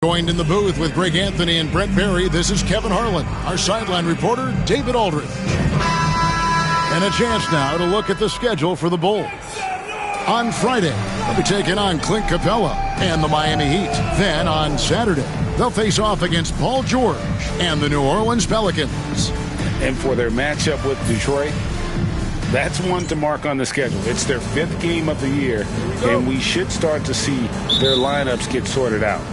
Joined in the booth with Greg Anthony and Brent Barry, this is Kevin Harlan, our sideline reporter, David Aldridge. And a chance now to look at the schedule for the Bulls. On Friday, they'll be taking on Clint Capella and the Miami Heat. Then on Saturday, they'll face off against Paul George and the New Orleans Pelicans. And for their matchup with Detroit, that's one to mark on the schedule. It's their 5th game of the year, and we should start to see their lineups get sorted out.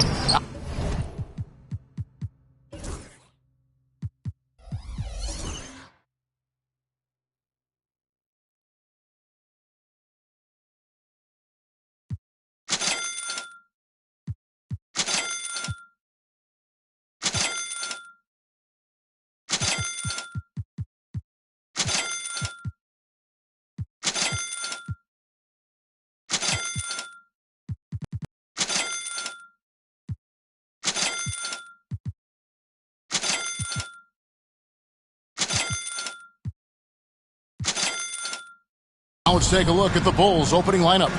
Now let's take a look at the Bulls' opening lineup.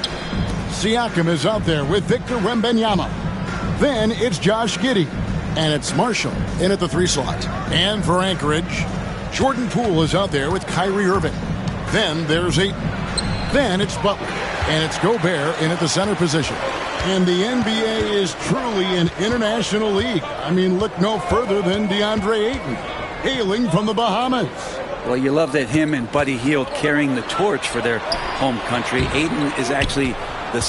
Siakam is out there with Victor Wembanyama. Then it's Josh Giddey. And it's Marshall in at the 3 slot. And for Anchorage, Jordan Poole is out there with Kyrie Irving. Then there's Ayton. Then it's Butler. And it's Gobert in at the center position. And the NBA is truly an international league. I mean, look no further than DeAndre Ayton, hailing from the Bahamas. Well, you love that him and Buddy Hield carrying the torch for their home country. Ayton is actually the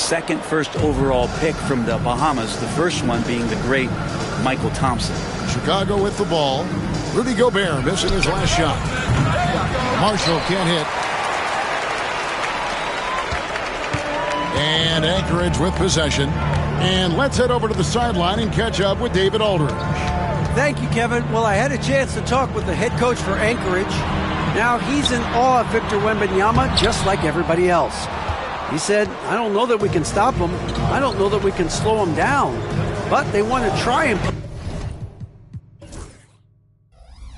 first overall pick from the Bahamas, the first one being the great Michael Thompson. Chicago with the ball. Rudy Gobert missing his last shot. Marshall can't hit. And Anchorage with possession. And let's head over to the sideline and catch up with David Aldridge. Thank you, Kevin. Well, I had a chance to talk with the head coach for Anchorage. Now he's in awe of Victor Wembanyama, just like everybody else. He said, I don't know that we can stop him. I don't know that we can slow him down. But they want to try and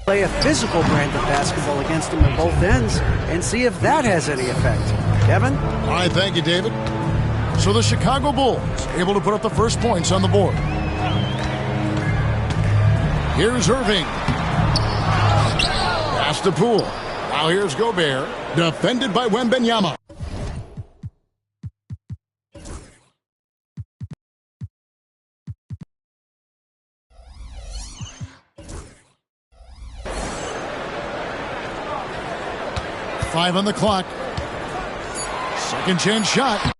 play a physical brand of basketball against him at both ends and see if that has any effect. Kevin? All right, thank you, David. So the Chicago Bulls able to put up the first points on the board. Here's Irving. Pass to Poole. Now here's Gobert. Defended by Wembanyama. Five on the clock. Second chance shot.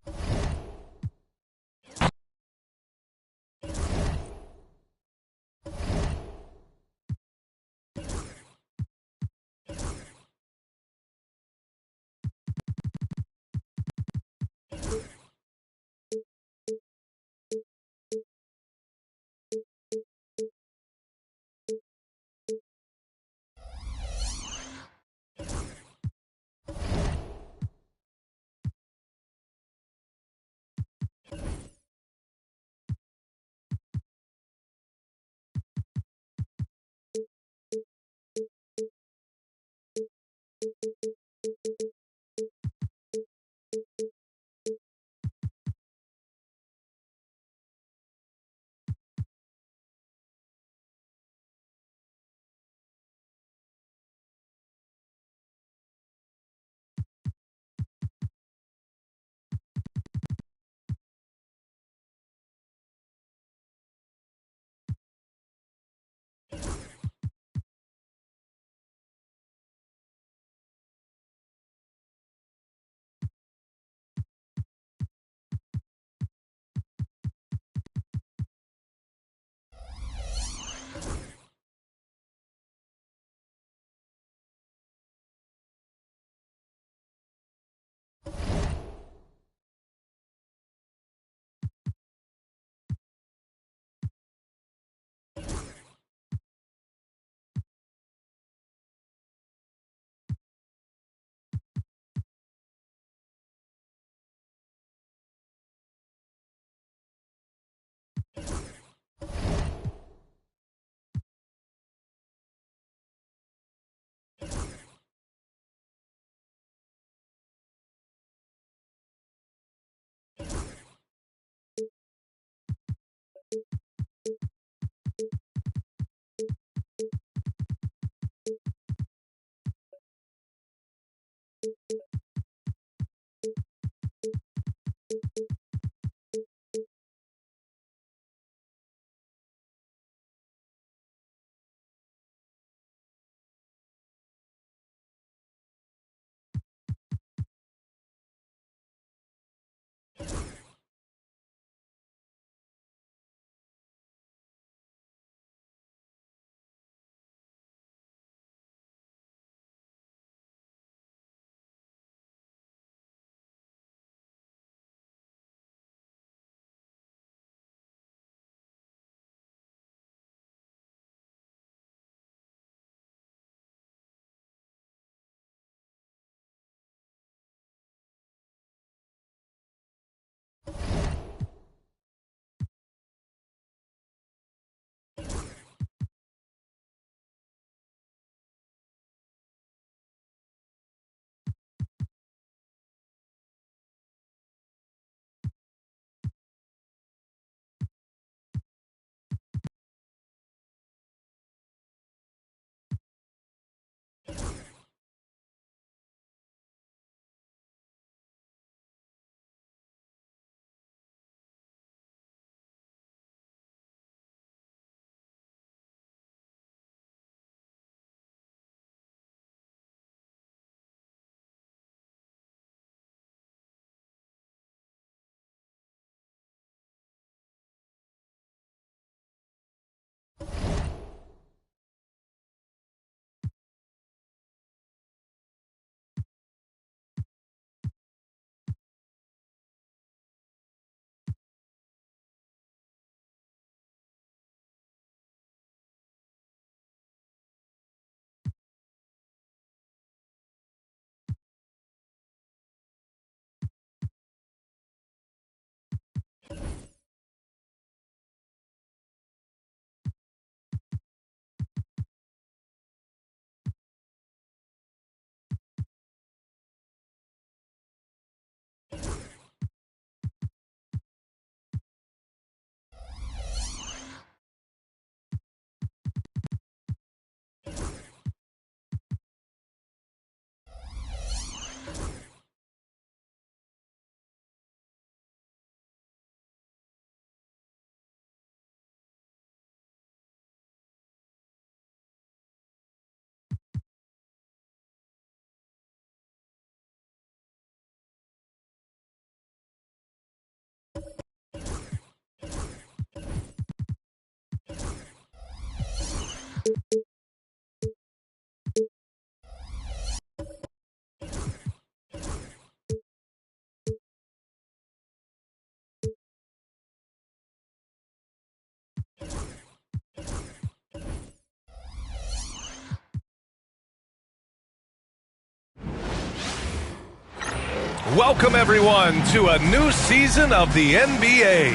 Welcome, everyone, to a new season of the NBA.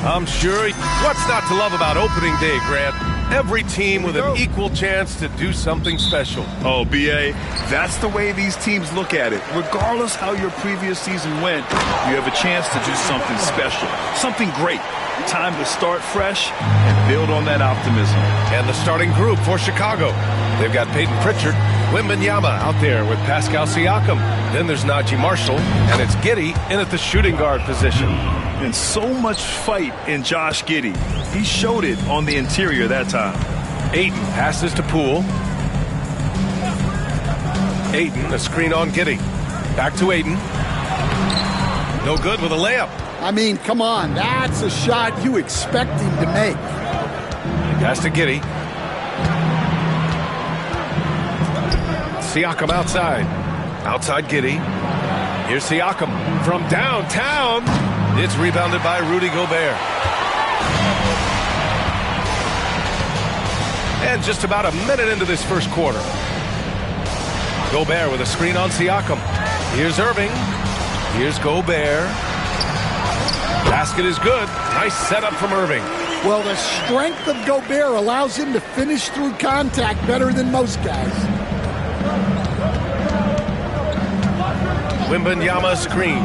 I'm sure what's not to love about opening day, Grant? Every team with an equal chance to do something special. Oh, B.A., that's the way these teams look at it. Regardless how your previous season went, you have a chance to do something special, something great. Time to start fresh and build on that optimism. And the starting group for Chicago. They've got Peyton Pritchard, Wembanyama out there with Pascal Siakam. Then there's Najee Marshall, and it's Giddey in at the shooting guard position. And so much fight in Josh Giddey. He showed it on the interior that time. Ayton passes to Poole. Ayton, a screen on Giddey. Back to Ayton. No good with a layup. I mean, come on. That's a shot you expect him to make. Pass to Giddey. Siakam outside. Outside Giddey. Here's Siakam from downtown. It's rebounded by Rudy Gobert. And just about a minute into this first quarter. Gobert with a screen on Siakam. Here's Irving. Here's Gobert. Basket is good. Nice setup from Irving. Well, the strength of Gobert allows him to finish through contact better than most guys. Wembanyama screen.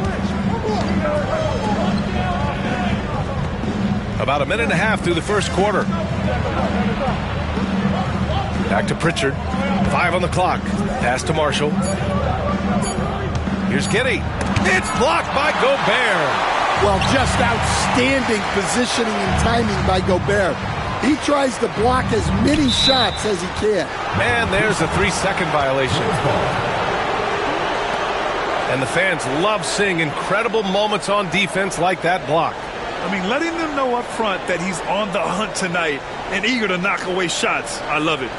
About a minute and a half through the first quarter. Back to Pritchard. 5 on the clock. Pass to Marshall. Here's Giddey. It's blocked by Gobert. Well, just outstanding positioning and timing by Gobert. He tries to block as many shots as he can. And there's a 3-second violation. And the fans love seeing incredible moments on defense like that block. I mean, letting them know up front that he's on the hunt tonight and eager to knock away shots. I love it.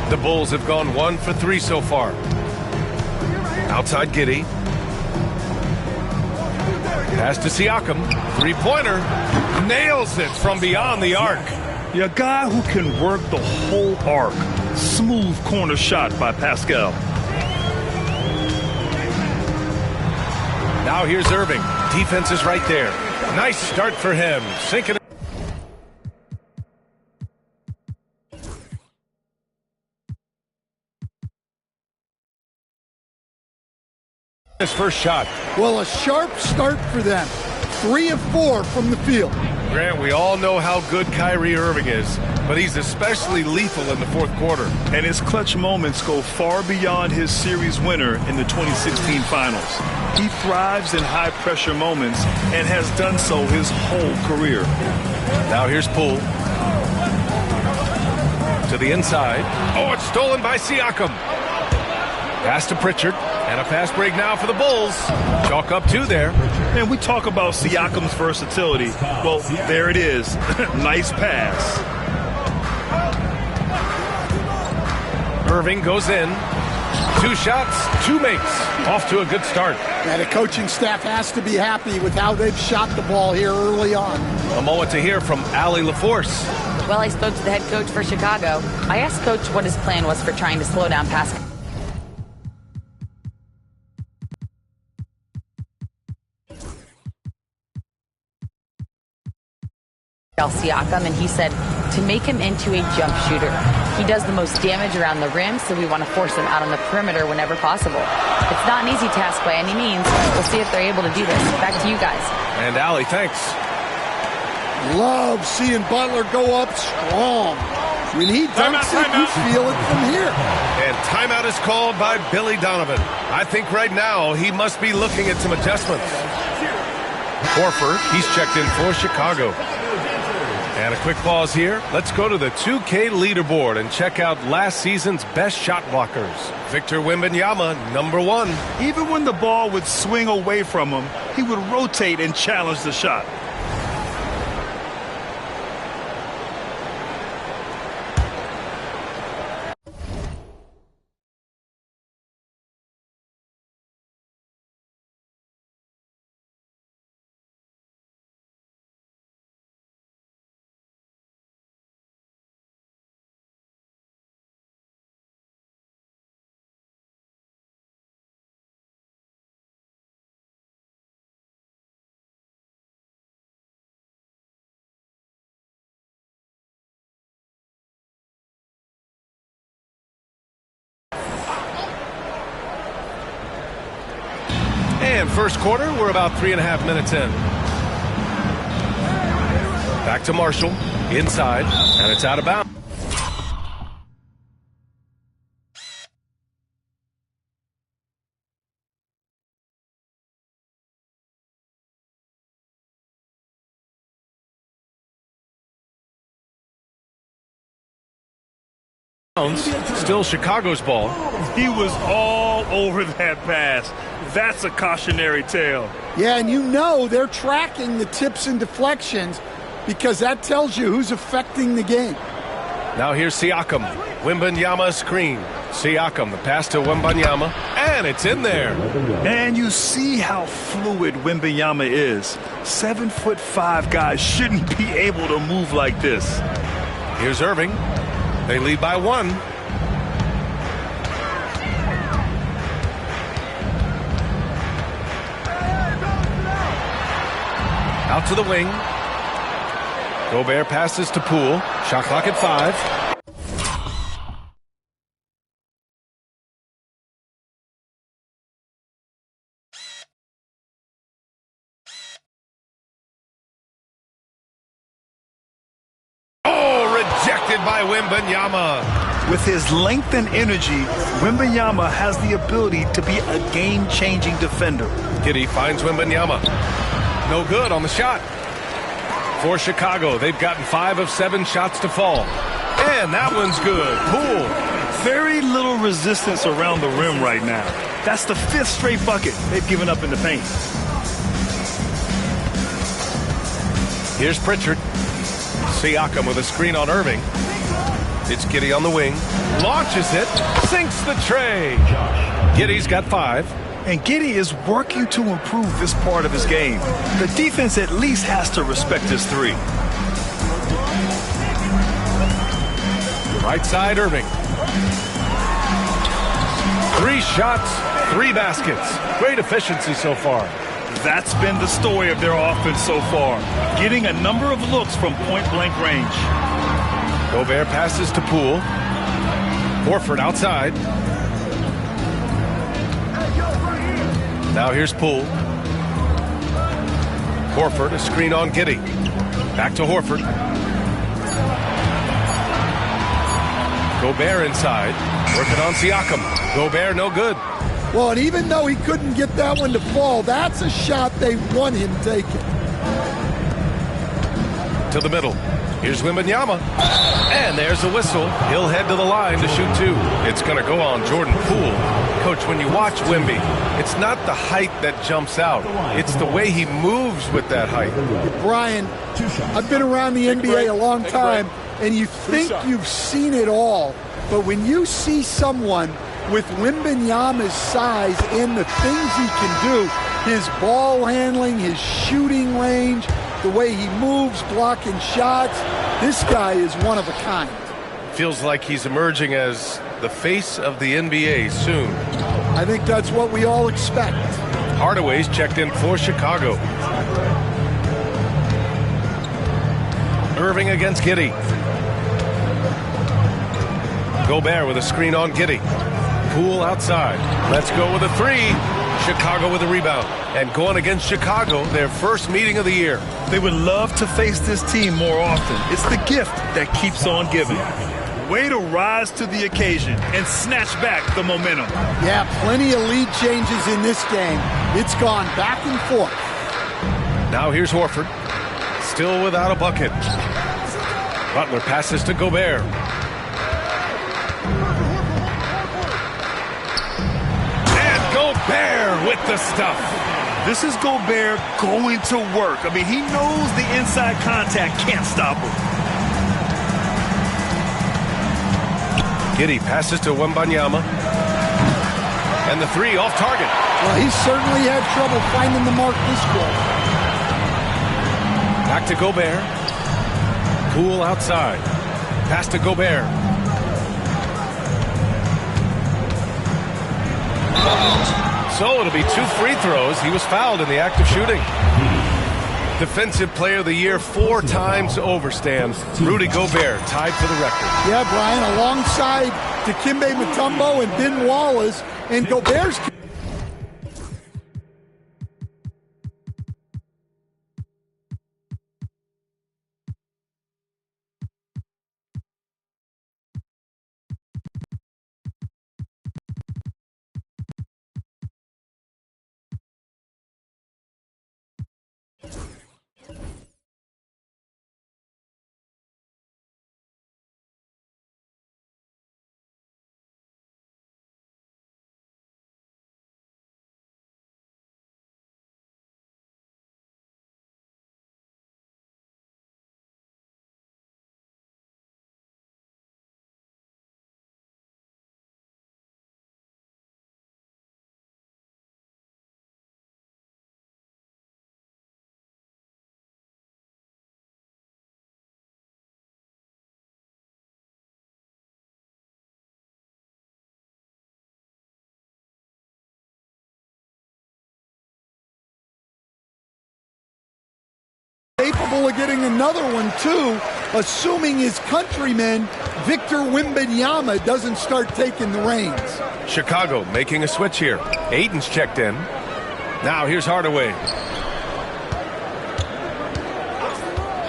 The Bulls have gone 1 for 3 so far. Outside Giddey. Pass to Siakam. 3-pointer. Nails it from beyond the arc. Yeah, a guy who can work the whole arc. Smooth corner shot by Pascal. Now here's Irving. Defense is right there. Nice start for him. Sinking it. His first shot. Well, a sharp start for them. 3 of 4 from the field. Grant, we all know how good Kyrie Irving is, but he's especially lethal in the fourth quarter. And his clutch moments go far beyond his series winner in the 2016 finals. He thrives in high-pressure moments and has done so his whole career. Now here's Poole. To the inside. Oh, it's stolen by Siakam. Pass to Pritchard. And a fast break now for the Bulls. Chalk up 2 there. And we talk about Siakam's versatility. Well, there it is. Nice pass. Irving goes in. 2 shots, 2 makes. Off to a good start. And the coaching staff has to be happy with how they've shot the ball here early on. A moment to hear from Allie LaForce. Well, I spoke to the head coach for Chicago. I asked Coach what his plan was for trying to slow down Pascal Siakam, and he said to make him into a jump shooter. He does the most damage around the rim, so we want to force him out on the perimeter whenever possible. It's not an easy task by any means. We'll see if they're able to do this. Back to you guys. And Allie, thanks. Love seeing Butler go up strong. When he dunks it, you feel it from here. And timeout is called by Billy Donovan. I think right now he must be looking at some adjustments. Horford, he's checked in for Chicago. And a quick pause here. Let's go to the 2K leaderboard and check out last season's best shot blockers. Victor Wembanyama, number 1. Even when the ball would swing away from him, he would rotate and challenge the shot. And first quarter, we're about 3.5 minutes in. Back to Marshall, inside, and it's out of bounds. Still Chicago's ball. He was all over that pass. That's a cautionary tale. Yeah, and you know they're tracking the tips and deflections because that tells you who's affecting the game. Now here's Siakam. Wembanyama screen. Siakam, the pass to Wembanyama, and it's in there. And you see how fluid Wembanyama is. 7'5" guys shouldn't be able to move like this. Here's Irving. They lead by 1. Out to the wing. Gobert passes to Poole. Shot clock at 5. Oh, rejected by Wembanyama. With his length and energy, Wembanyama has the ability to be a game-changing defender. Giddey finds Wembanyama. No good on the shot. For Chicago, they've gotten 5 of 7 shots to fall. And that one's good. Poole. Very little resistance around the rim right now. That's the 5th straight bucket they've given up in the paint. Here's Pritchard. Siakam with a screen on Irving. It's Giddey on the wing. Launches it. Sinks the tray. Giddey's got 5. And Giddey is working to improve this part of his game. The defense at least has to respect his 3. Right side, Irving. 3 shots, 3 baskets. Great efficiency so far. That's been the story of their offense so far. Getting a number of looks from point-blank range. Gobert passes to Poole. Horford outside. Now here's Poole. Horford, a screen on Giddey. Back to Horford. Gobert inside. Working on Siakam. Gobert no good. Well, and even though he couldn't get that one to fall, that's a shot they want him taking. To the middle. Here's Wembanyama. And there's the whistle. He'll head to the line to shoot 2. It's going to go on Jordan Poole. Coach, when you watch Wemby, it's not the height that jumps out. It's the way he moves with that height. Brian, I've been around the NBA a long time, and you think you've seen it all. But when you see someone with Wembanyama's size and the things he can do, his ball handling, his shooting range, the way he moves, blocking shots, this guy is one of a kind. Feels like he's emerging as the face of the NBA soon. I think that's what we all expect. Hardaway's checked in for Chicago. Irving against Giddey. Gobert with a screen on Giddey. Poole outside. Let's go with a 3. Chicago with a rebound. And going against Chicago, their first meeting of the year. They would love to face this team more often. It's the gift that keeps on giving. Way to rise to the occasion and snatch back the momentum. Yeah, plenty of lead changes in this game. It's gone back and forth. Now here's Horford. Still without a bucket. Butler passes to Gobert. Gobert with the stuff. This is Gobert going to work. I mean, he knows the inside contact can't stop him. Giddey passes to Wembanyama. And the 3 off target. Well, he certainly had trouble finding the mark this quarter. Back to Gobert. Poole outside. Pass to Gobert. So it'll be 2 free throws. He was fouled in the act of shooting. Defensive Player of the Year 4 times over, Stan. Rudy Gobert tied for the record. Yeah, Brian, alongside Dikembe Mutombo and Ben Wallace, and Gobert's capable of getting another one too, assuming his countryman Victor Wembanyama doesn't start taking the reins. Chicago making a switch here. Aiton's checked in. Now here's Hardaway.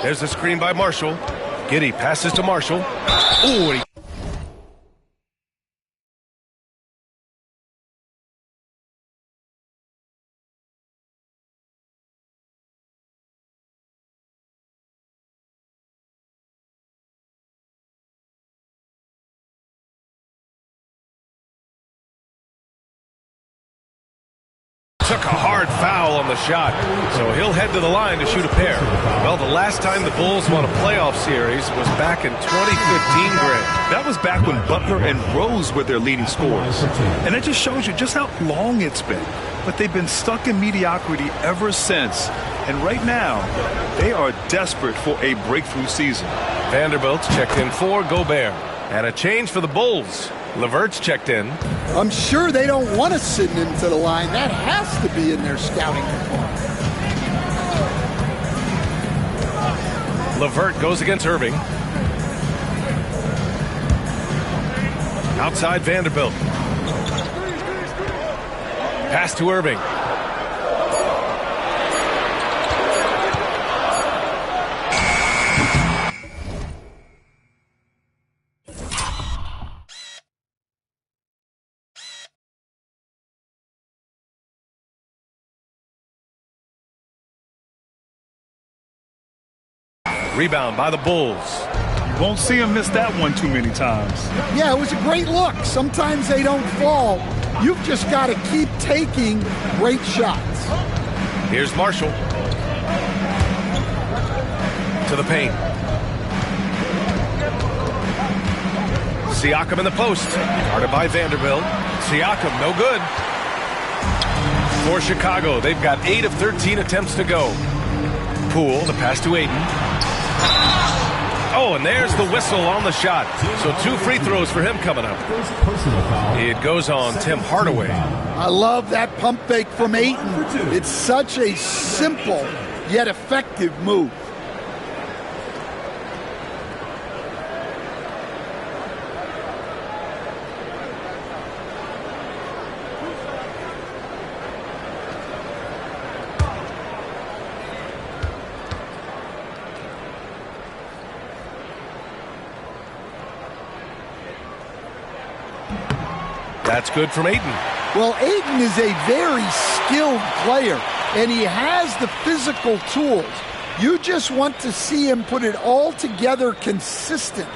There's a screen by Marshall. Giddey passes to Marshall. Ooh, and he took a hard foul on the shot, so he'll head to the line to shoot a pair. Well, the last time the Bulls won a playoff series was back in 2015, Greg. That was back when Butler and Rose were their leading scorers. And it just shows you just how long it's been. But they've been stuck in mediocrity ever since. And right now, they are desperate for a breakthrough season. Vanderbilt's checked in for Gobert. And a change for the Bulls. LeVert's checked in. I'm sure they don't want to send him to the line. That has to be in their scouting report. LeVert goes against Irving. Outside Vanderbilt. Pass to Irving. Rebound by the Bulls. You won't see him miss that one too many times. Yeah, it was a great look. Sometimes they don't fall. You've just got to keep taking great shots. Here's Marshall. To the paint. Siakam in the post. Guarded by Vanderbilt. Siakam, no good. For Chicago, they've got 8 of 13 attempts to go. Poole, the pass to Ayton. Oh, and there's the whistle on the shot. So 2 free throws for him coming up. It goes on Tim Hardaway. I love that pump fake from Ayton. It's such a simple yet effective move. That's good from Ayton. Well, Ayton is a very skilled player, and he has the physical tools. You just want to see him put it all together consistently.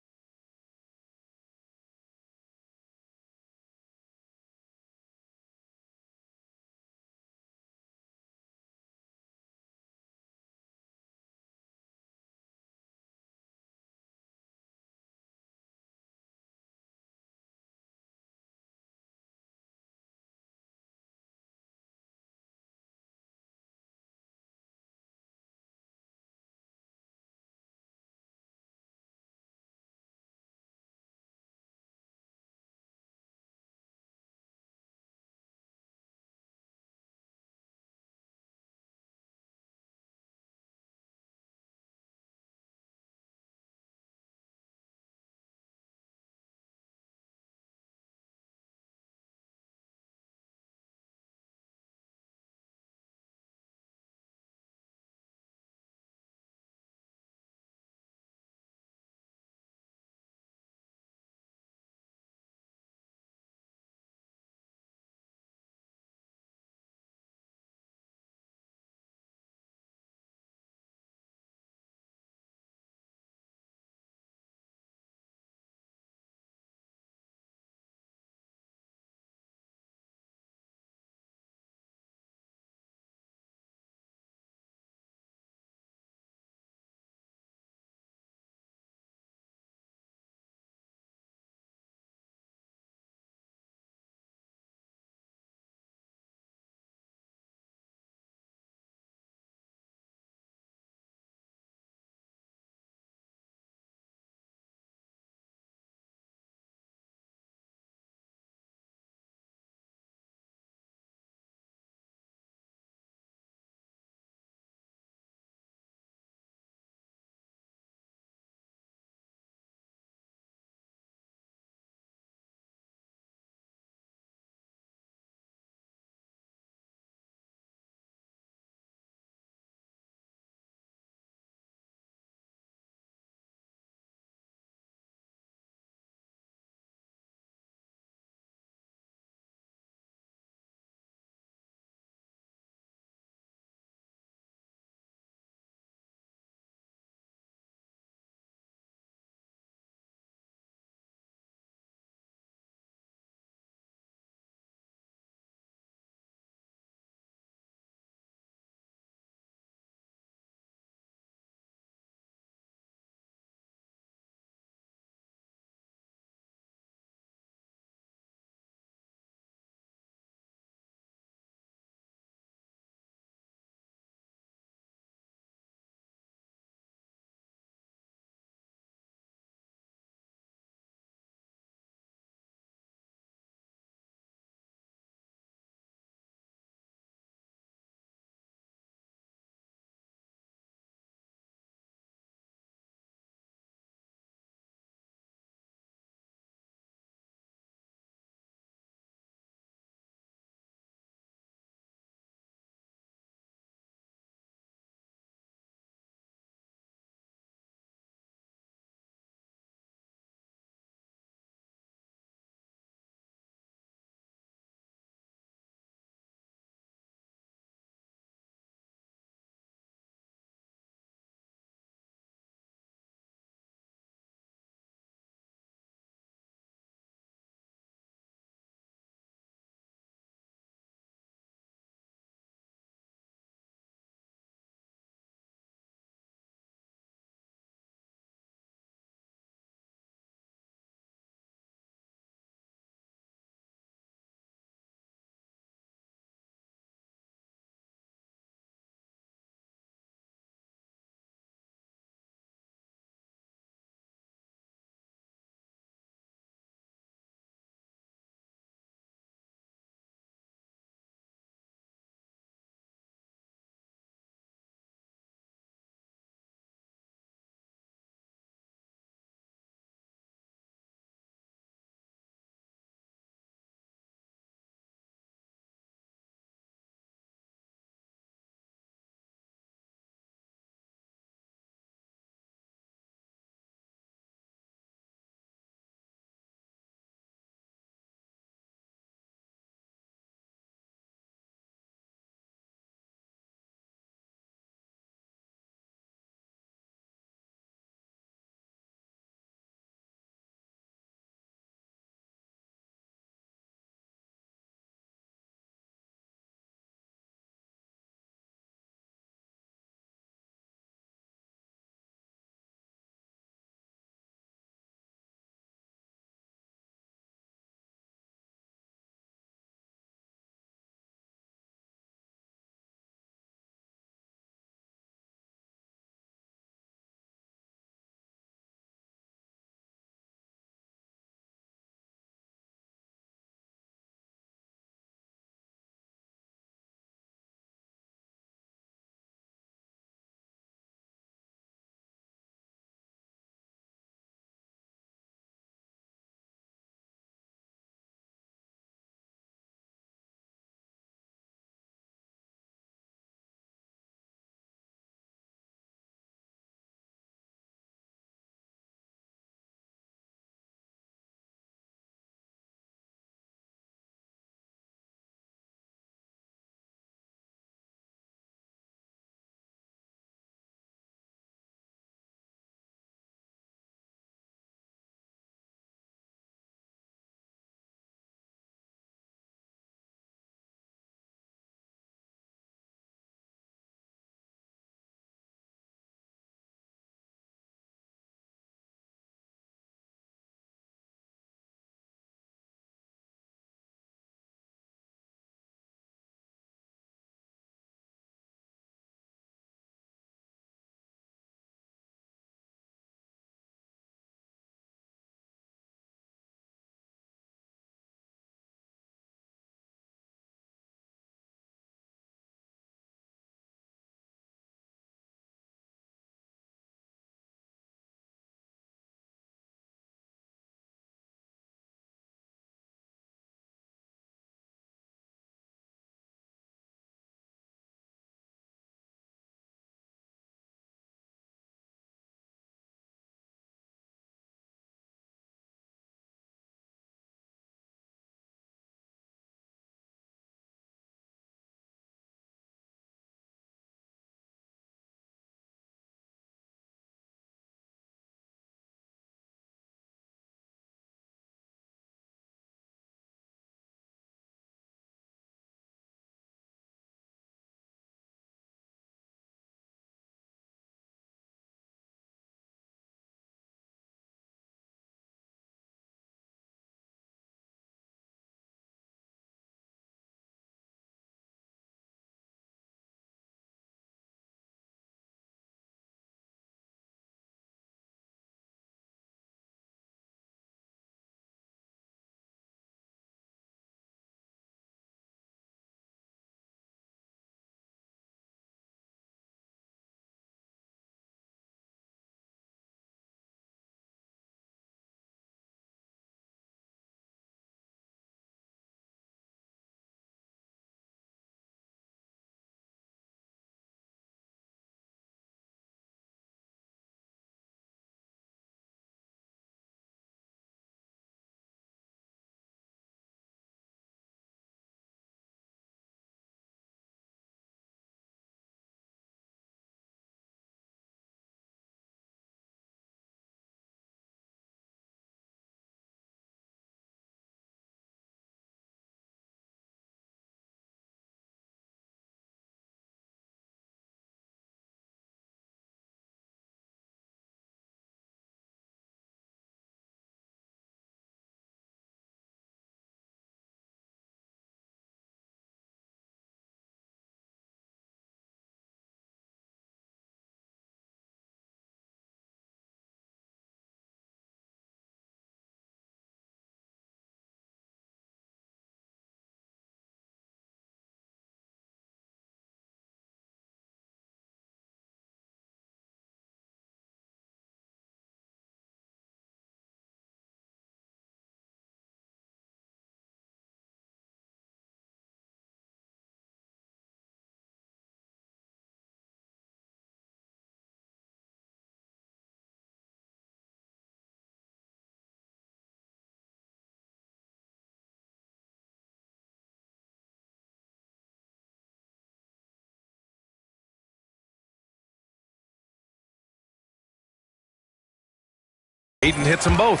Ayton hits them both.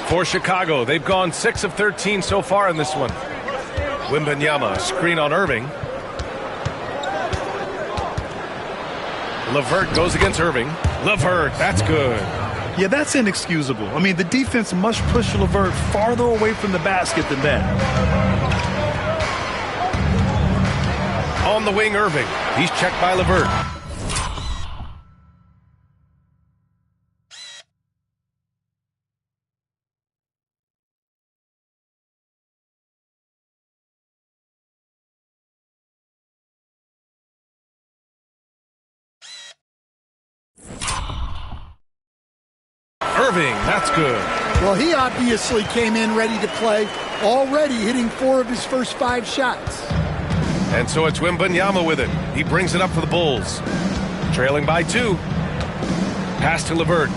For Chicago, they've gone 6 of 13 so far in this one. Wembanyama, screen on Irving. LeVert goes against Irving. LeVert, that's good. Yeah, that's inexcusable. I mean, the defense must push LeVert farther away from the basket than that. On the wing, Irving. He's checked by LeVert. Irving, that's good. Well, he obviously came in ready to play, already hitting 4 of his first 5 shots. And so it's Wembanyama with it. He brings it up for the Bulls. Trailing by 2. Pass to LeVert.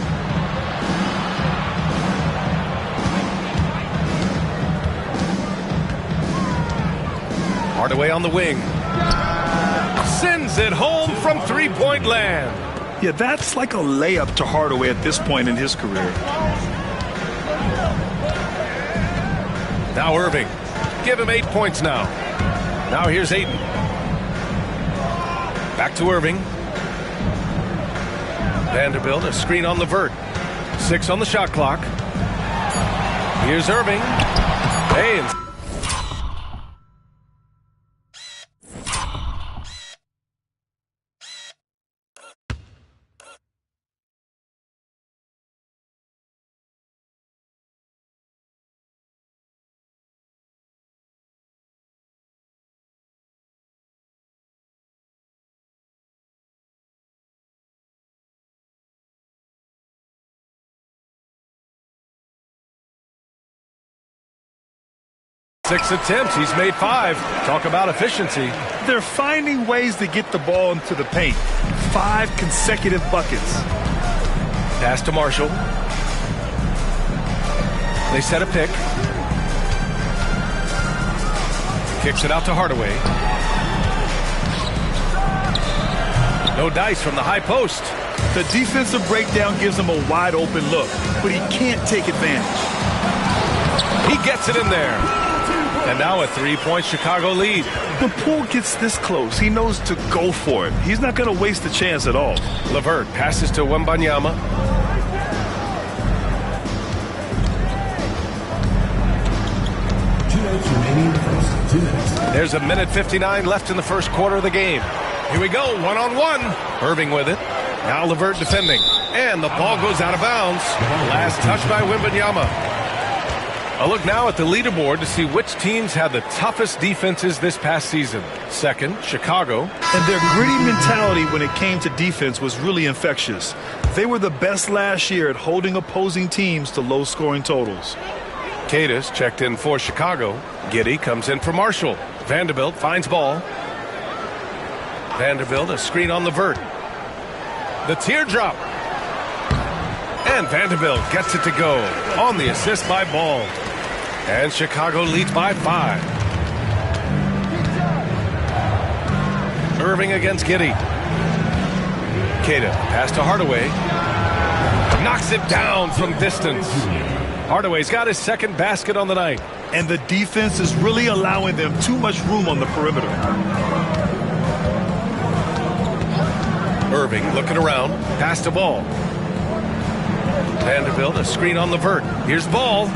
Hardaway on the wing. Sends it home from three-point land. Yeah, that's like a layup to Hardaway at this point in his career. Now Irving. Give him 8 points now. Now here's Ayton. Back to Irving. Vanderbilt, a screen on LeVert. 6 on the shot clock. Here's Irving. Hey, and six attempts. He's made 5. Talk about efficiency. They're finding ways to get the ball into the paint. 5 consecutive buckets. Pass to Marshall. They set a pick. Kicks it out to Hardaway. No dice from the high post. The defensive breakdown gives him a wide open look, but he can't take advantage. He gets it in there. And now a 3-point Chicago lead. When Poole gets this close, he knows to go for it. He's not going to waste the chance at all. LeVert passes to Wembanyama. There's 1:59 left in the first quarter of the game. Here we go, one-on-one. Irving with it. Now LeVert defending. And the ball goes out of bounds. Last touch by Wembanyama. A look now at the leaderboard to see which teams had the toughest defenses this past season. Second, Chicago. And their gritty mentality when it came to defense was really infectious. They were the best last year at holding opposing teams to low-scoring totals. Cadis checked in for Chicago. Giddey comes in for Marshall. Vanderbilt finds ball. Vanderbilt, a screen on LeVert. The teardrop. And Vanderbilt gets it to go on the assist by Ball. And Chicago leads by 5. Irving against Giddey. Queta, pass to Hardaway. Knocks it down from distance. Hardaway's got his second basket on the night. And the defense is really allowing them too much room on the perimeter. Irving looking around. Pass to Ball. Vanderbilt, a screen on LeVert. Here's Ball.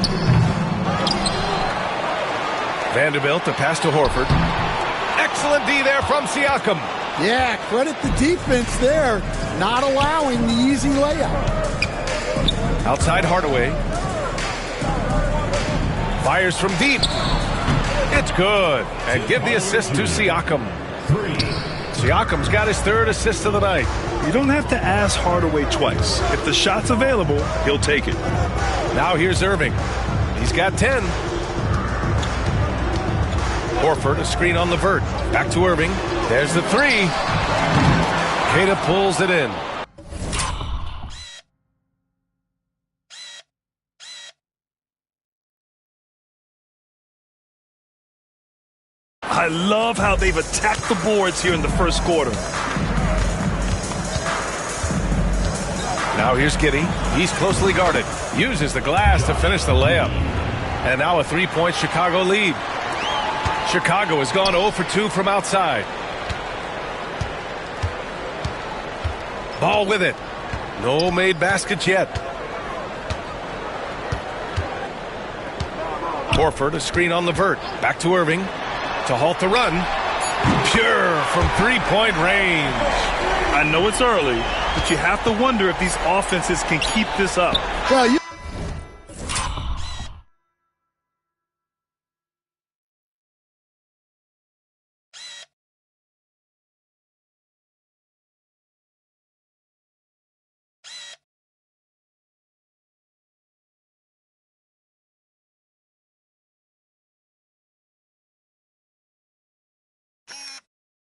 Vanderbilt, the pass to Horford. Excellent D there from Siakam. Yeah, credit the defense there, not allowing the easy layup. Outside Hardaway. Fires from deep. It's good. And give the assist to Siakam. Siakam's got his 3rd assist of the night. You don't have to ask Hardaway twice. If the shot's available, he'll take it. Now here's Irving. He's got 10. Horford, a screen on LeVert. Back to Irving. There's the 3. Queta pulls it in. I love how they've attacked the boards here in the first quarter. Now here's Giddey. He's closely guarded. Uses the glass to finish the layup. And now a 3-point Chicago lead. Chicago has gone 0 for 2 from outside. Ball with it. No made baskets yet. Horford, a screen on Levert. Back to Irving to halt the run. Pure from three-point range. I know it's early, but you have to wonder if these offenses can keep this up. Well, you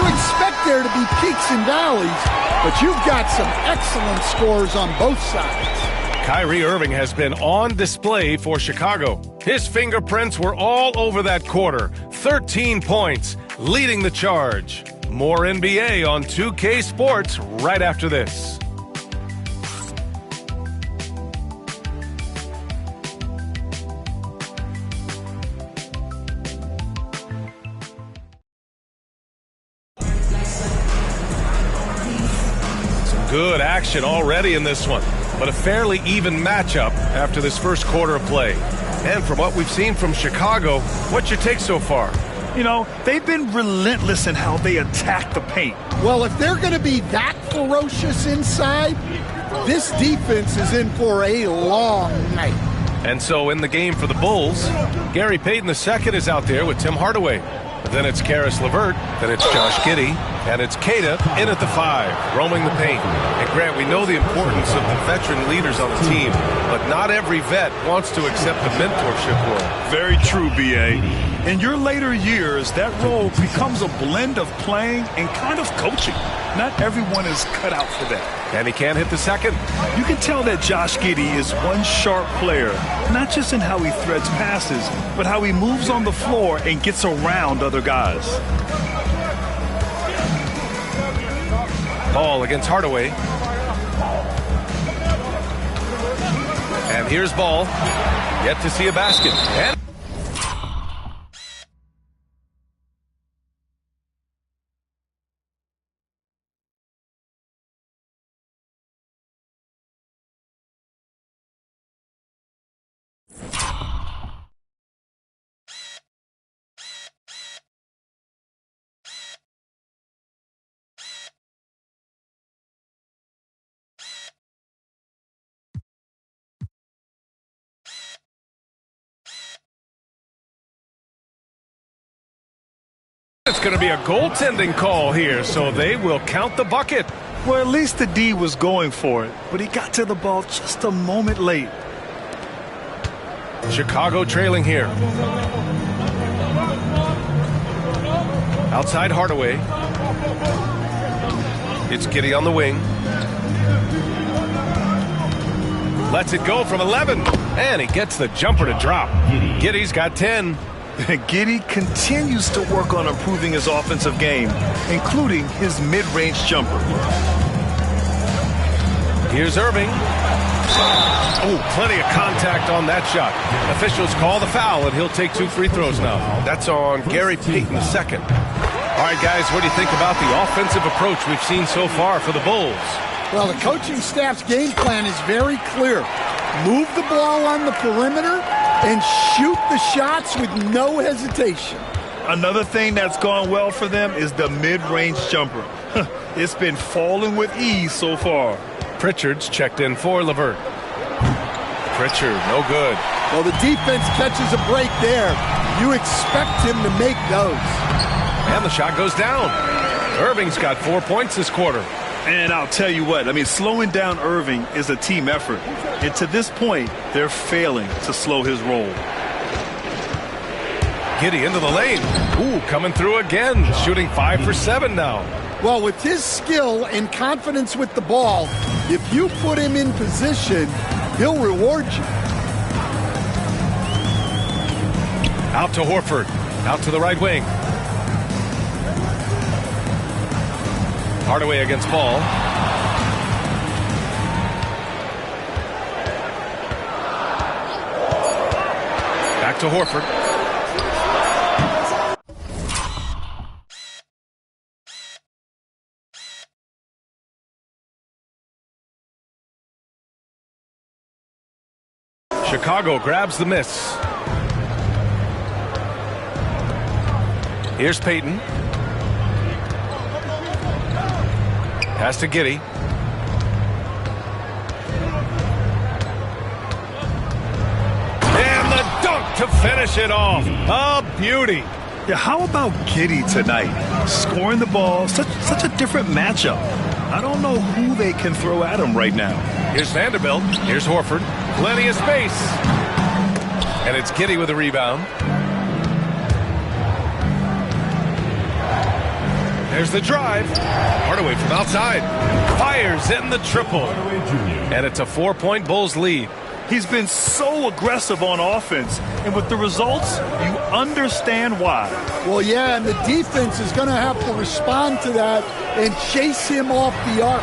expect there to be peaks and valleys, but you've got some excellent scores on both sides. Kyrie Irving has been on display for Chicago. His fingerprints were all over that quarter. 13 points, leading the charge. More NBA on 2K Sports right after this. Good action already in this one, but a fairly even matchup after this first quarter of play. And from what we've seen from Chicago, what's your take so far? You know, they've been relentless in how they attack the paint. Well, if they're going to be that ferocious inside, this defense is in for a long night. And so in the game for the Bulls, Gary Payton II is out there with Tim Hardaway. Then it's Karis LeVert, then it's Josh Giddey, and it's Queta in at the 5, roaming the paint. And Grant, we know the importance of the veteran leaders on the team, but not every vet wants to accept the mentorship role. Very true, B.A. In your later years, that role becomes a blend of playing and kind of coaching. Not everyone is cut out for that. And he can't hit the second. You can tell that Josh Giddey is one sharp player, not just in how he threads passes, but how he moves on the floor and gets around other guys. Ball against Hardaway. And here's Ball. Yet to see a basket. And it's going to be a goaltending call here, so they will count the bucket. Well, at least the D was going for it, but he got to the ball just a moment late. Chicago trailing here. Outside Hardaway. It's Giddey on the wing. Lets it go from 11. And he gets the jumper to drop. Giddey's got 10. Giddey continues to work on improving his offensive game, including his mid-range jumper. Here's Irving. Oh, plenty of contact on that shot. Officials call the foul, and he'll take 2 free throws now. That's on Gary Payton II. All right, guys, what do you think about the offensive approach we've seen so far for the Bulls? Well, the coaching staff's game plan is very clear. Move the ball on the perimeter and shoot the shots with no hesitation. Another thing that's gone well for them is the mid-range jumper. It's been falling with ease so far. Pritchard's checked in for LeVert. Pritchard, no good. Well, the defense catches a break there. You expect him to make those. And the shot goes down. Irving's got 4 points this quarter. And I'll tell you what, I mean, slowing down Irving is a team effort. And to this point, they're failing to slow his roll. Giddey into the lane. Ooh, coming through again. Shooting 5 for 7 now. Well, with his skill and confidence with the ball, if you put him in position, he'll reward you. Out to Horford. Out to the right wing. Hardaway against Ball. Back to Horford. Chicago grabs the miss. Here's Payton. Pass to Giddey. And the dunk to finish it off. A beauty. Yeah, how about Giddey tonight? Scoring the ball, such a different matchup. I don't know who they can throw at him right now. Here's Vanderbilt. Here's Horford. Plenty of space. And it's Giddey with a rebound. There's the drive. Hardaway from outside. Fires in the triple. And it's a 4-point Bulls lead. He's been so aggressive on offense, and with the results, you understand why. Well, yeah, and the defense is going to have to respond to that and chase him off the arc.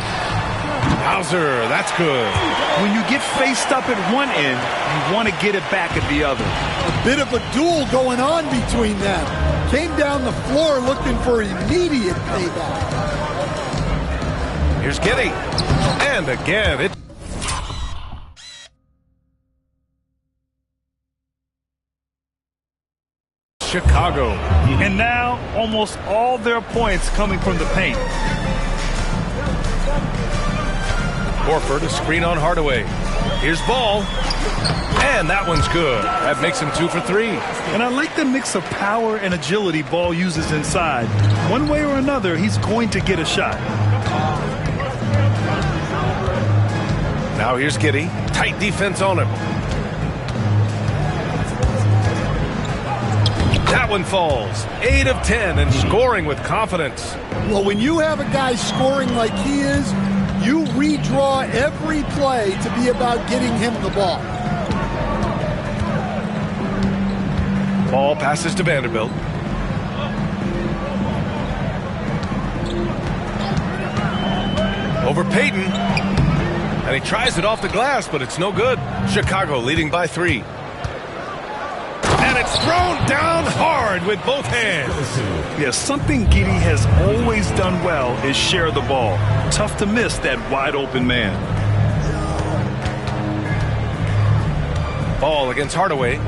Hauser, that's good. When you get faced up at one end, you want to get it back at the other. A bit of a duel going on between them. Came down the floor looking for immediate payback. Here's Giddey. And again, it. Chicago. And now, almost all their points coming from the paint. Horford, a screen on Hardaway. Here's Ball. And that one's good. That makes him 2 for 3. And I like the mix of power and agility Ball uses inside. One way or another, he's going to get a shot. Now here's Giddey. Tight defense on him. That one falls. 8 of 10 and scoring with confidence. Well, when you have a guy scoring like he is, you redraw every play to be about getting him the ball. Ball passes to Vanderbilt. Over Payton. And he tries it off the glass, but it's no good. Chicago leading by 3. And it's thrown down hard with both hands. Yeah, something Giddey has always done well is share the ball. Tough to miss that wide open man. Ball against Hardaway.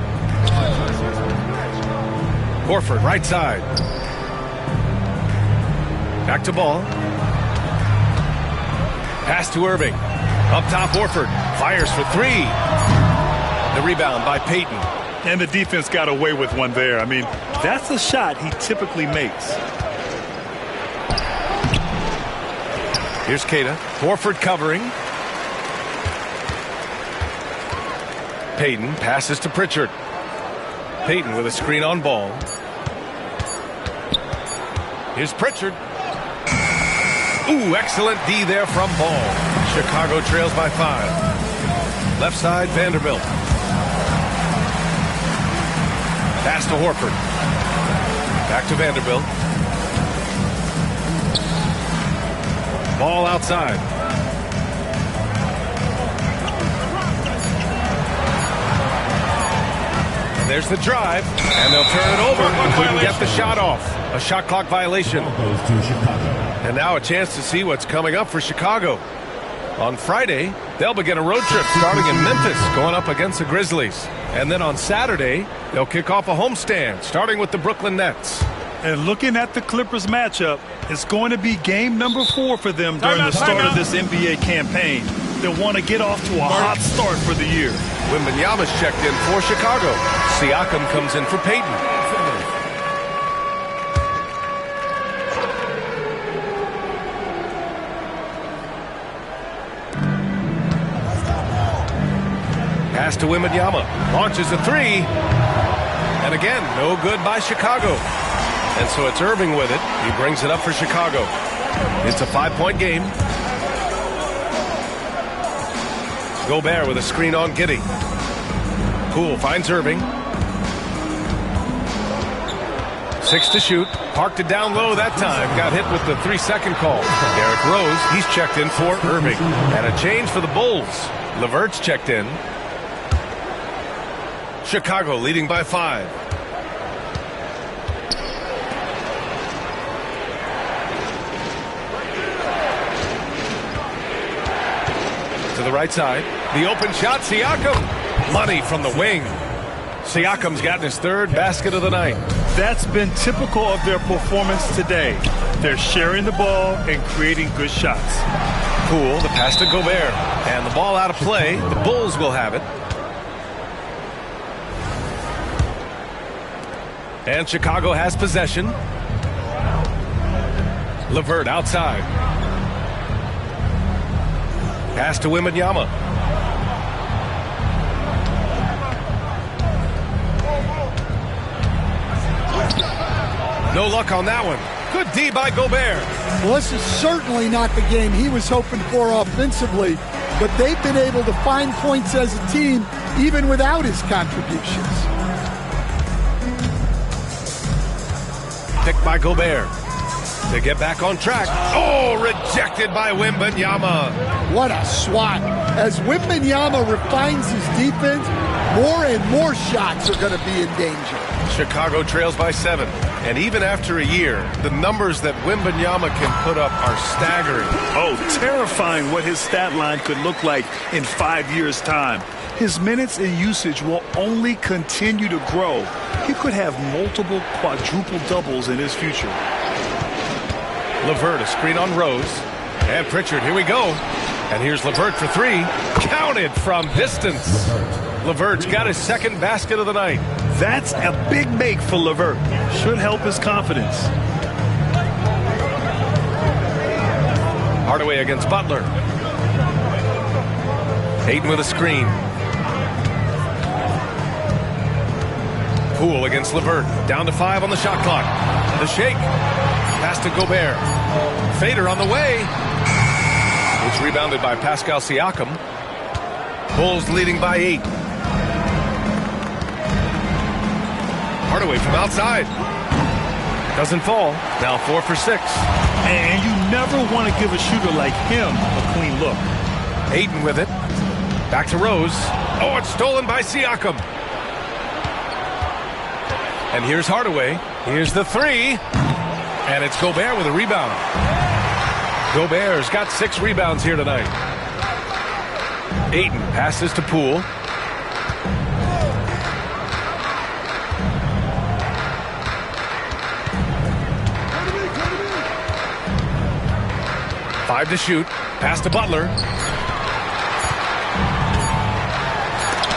Horford, right side. Back to Ball. Pass to Irving. Up top, Horford. Fires for 3. The rebound by Payton. And the defense got away with one there. I mean, that's a shot he typically makes. Here's Keita. Horford covering. Payton passes to Pritchard. Payton with a screen on Ball. Here's Pritchard. Ooh, excellent D there from Ball. Chicago trails by 5. Left side, Vanderbilt. Pass to Horford. Back to Vanderbilt. Ball outside. And there's the drive. And they'll turn it over. Couldn't get the shot off. A shot clock violation. And now a chance to see what's coming up for Chicago. On Friday, they'll begin a road trip starting in Memphis, going up against the Grizzlies. And then on Saturday, they'll kick off a homestand, starting with the Brooklyn Nets. And looking at the Clippers matchup, it's going to be game number 4 for them during the start of this NBA campaign. They'll want to get off to a hot start for the year. Wembanyama's checked in for Chicago. Siakam comes in for Payton. Pass to Wembanyama. Launches a 3. And again, no good by Chicago. And so it's Irving with it. He brings it up for Chicago. It's a 5-point game. Gobert with a screen on Giddey. Poole finds Irving. 6 to shoot. Parked it down low that time. Got hit with the 3-second call. Derrick Rose, he's checked in for Irving. And a change for the Bulls. LeVert's checked in. Chicago leading by 5. To the right side. The open shot, Siakam. Money from the wing. Siakam's gotten his 3rd basket of the night. That's been typical of their performance today. They're sharing the ball and creating good shots. Poole, the pass to Gobert. And the ball out of play. The Bulls will have it. And Chicago has possession. LeVert outside. Pass to Wembanyama. No luck on that one. Good D by Gobert. Well, this is certainly not the game he was hoping for offensively, but they've been able to find points as a team even without his contributions. Picked by Gobert. To get back on track. Oh, rejected by Wembanyama. What a swat. As Wembanyama refines his defense, more and more shots are going to be in danger. Chicago trails by 7. And even after a year, the numbers that Wembanyama can put up are staggering. Oh, terrifying what his stat line could look like in 5 years' time. His minutes and usage will only continue to grow. He could have multiple quadruple doubles in his future. LeVert, a screen on Rose. And Pritchard, here we go. And here's LeVert for 3. Counted from distance. LeVert's got his 2nd basket of the night. That's a big make for LeVert. Should help his confidence. Hardaway against Butler. Ayton with a screen. Poole against LeVert. Down to 5 on the shot clock. The shake. Pass to Gobert. Fader on the way. It's rebounded by Pascal Siakam. Bulls leading by 8. Hardaway from outside. Doesn't fall. Now 4 for 6. And you never want to give a shooter like him a clean look. Ayton with it. Back to Rose. Oh, it's stolen by Siakam. And here's Hardaway. Here's the 3. And it's Gobert with a rebound. Gobert's got 6 rebounds here tonight. Ayton passes to Poole. Five to shoot. Pass to Butler.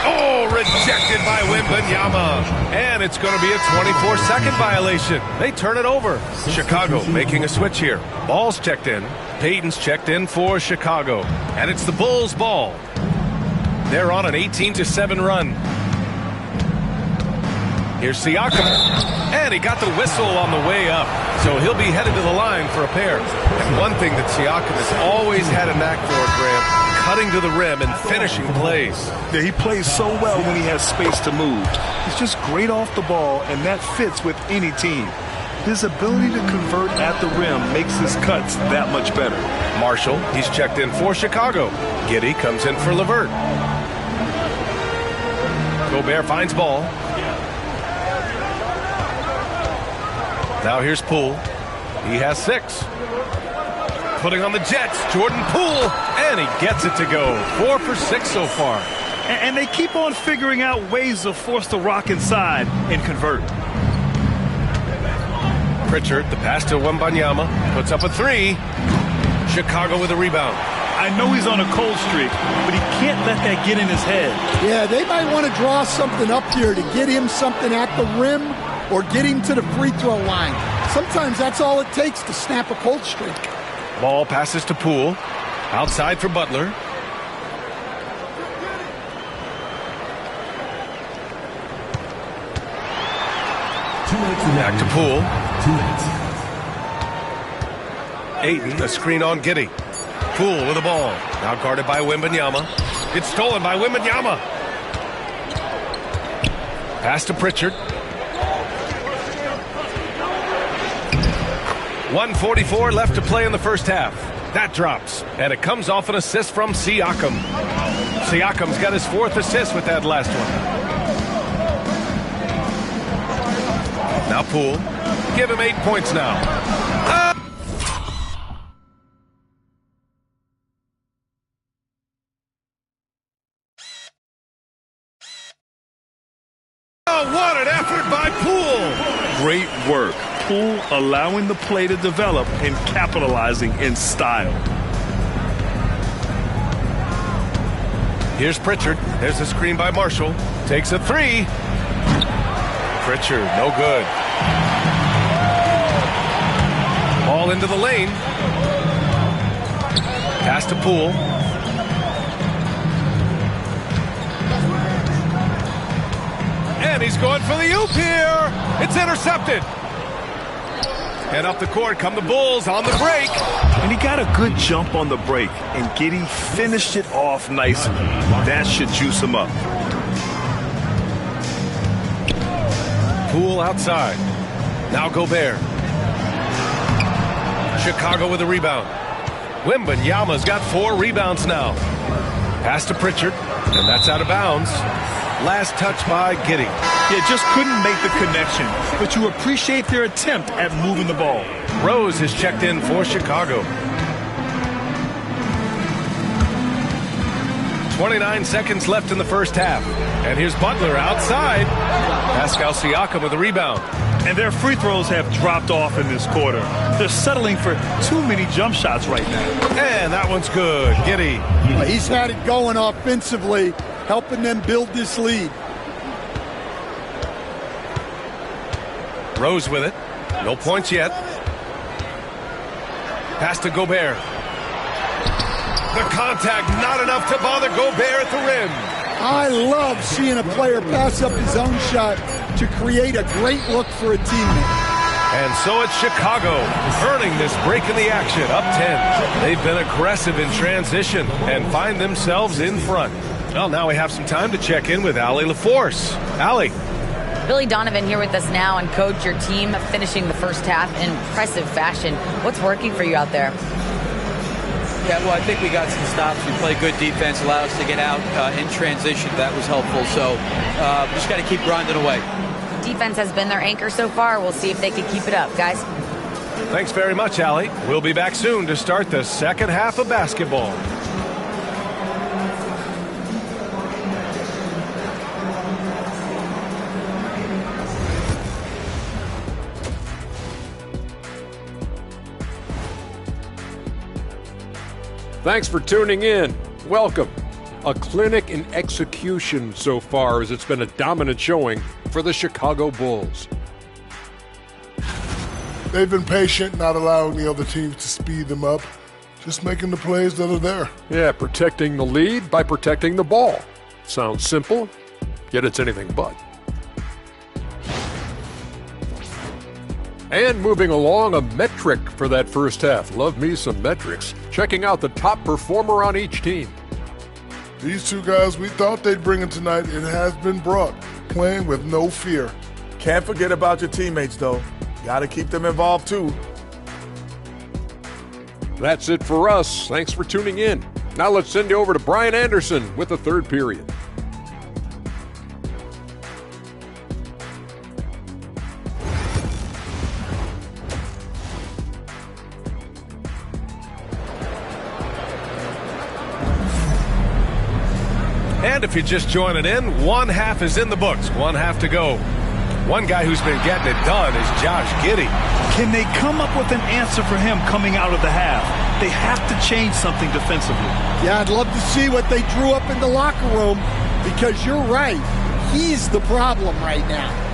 Oh, rejected by Wembanyama. And it's going to be a 24-second violation. They turn it over. Chicago making a switch here. Ball's checked in. Payton's checked in for Chicago. And it's the Bulls' ball. They're on an 18-7 run. Here's Siakam. And he got the whistle on the way up. So he'll be headed to the line for a pair. And one thing that Siakam has always had a knack for, Graham, cutting to the rim and finishing plays. Yeah, he plays so well when he has space to move. He's just great off the ball, and that fits with any team. His ability to convert at the rim makes his cuts that much better. Marshall, he's checked in for Chicago. Giddey comes in for LeVert. Gobert finds ball. Now here's Poole. He has 6. Putting on the Jets, Jordan Poole, and he gets it to go. 4 for 6 so far. And they keep on figuring out ways to force the rock inside and convert. Pritchard, the pass to Wembanyama, puts up a 3. Chicago with a rebound. I know he's on a cold streak, but he can't let that get in his head. Yeah, they might want to draw something up here to get him something at the rim or get him to the free throw line. Sometimes that's all it takes to snap a cold streak. Ball passes to Poole. Outside for Butler. Back to Poole. Ayton, a screen on Giddey. Poole with the ball. Now guarded by Wembanyama. It's stolen by Wembanyama. Pass to Pritchard. 1:44 left to play in the first half. That drops, and it comes off an assist from Siakam. Siakam's got his 4th assist with that last one. Now Poole. Give him 8 points now. Oh, what an effort by Poole. Great work. Poole allowing the play to develop and capitalizing in style. Here's Pritchard. There's a screen by Marshall. Takes a 3. Pritchard, no good. Ball into the lane. Pass to Poole. And he's going for the oop here. It's intercepted. And up the court come the Bulls on the break. And he got a good jump on the break, and Giddey finished it off nicely. That should juice him up. Poole outside. Now Gobert. Chicago with a rebound. Wembanyama's got 4 rebounds now. Pass to Pritchard, and that's out of bounds. Last touch by Giddey. Yeah, just couldn't make the connection, but you appreciate their attempt at moving the ball. Rose has checked in for Chicago. 29 seconds left in the first half. And here's Butler outside. Pascal Siakam with a rebound. And their free throws have dropped off in this quarter. They're settling for too many jump shots right now. And that one's good. Giddey. He's had it going offensively, helping them build this lead. Rose with it. No points yet. Pass to Gobert. The contact not enough to bother Gobert at the rim. I love seeing a player pass up his own shot to create a great look for a teammate. And so it's Chicago earning this break in the action, up 10. They've been aggressive in transition and find themselves in front. Well, now we have some time to check in with Allie LaForce. Allie. Billy Donovan here with us now, and coach, your team finishing the first half in impressive fashion. What's working for you out there? Yeah, well, I think we got some stops. We played good defense, allowed us to get out in transition. That was helpful. So just got to keep grinding away. Defense has been their anchor so far. We'll see if they can keep it up, guys. Thanks very much, Allie. We'll be back soon to start the second half of basketball. Thanks for tuning in. Welcome. A clinic in execution so far, as it's been a dominant showing for the Chicago Bulls. They've been patient, not allowing the other teams to speed them up, just making the plays that are there. Yeah, protecting the lead by protecting the ball. Sounds simple, yet it's anything but. And moving along, a metric for that first half. Love me some metrics. Checking out the top performer on each team. These two guys we thought they'd bring in tonight, it has been brought, playing with no fear. Can't forget about your teammates, though. Got to keep them involved, too. That's it for us. Thanks for tuning in. Now let's send you over to Brian Anderson with the third period. And if you're just joining in, one half is in the books, one half to go. One guy who's been getting it done is Josh Giddey. Can they come up with an answer for him coming out of the half? They have to change something defensively. Yeah, I'd love to see what they drew up in the locker room, because you're right. He's the problem right now.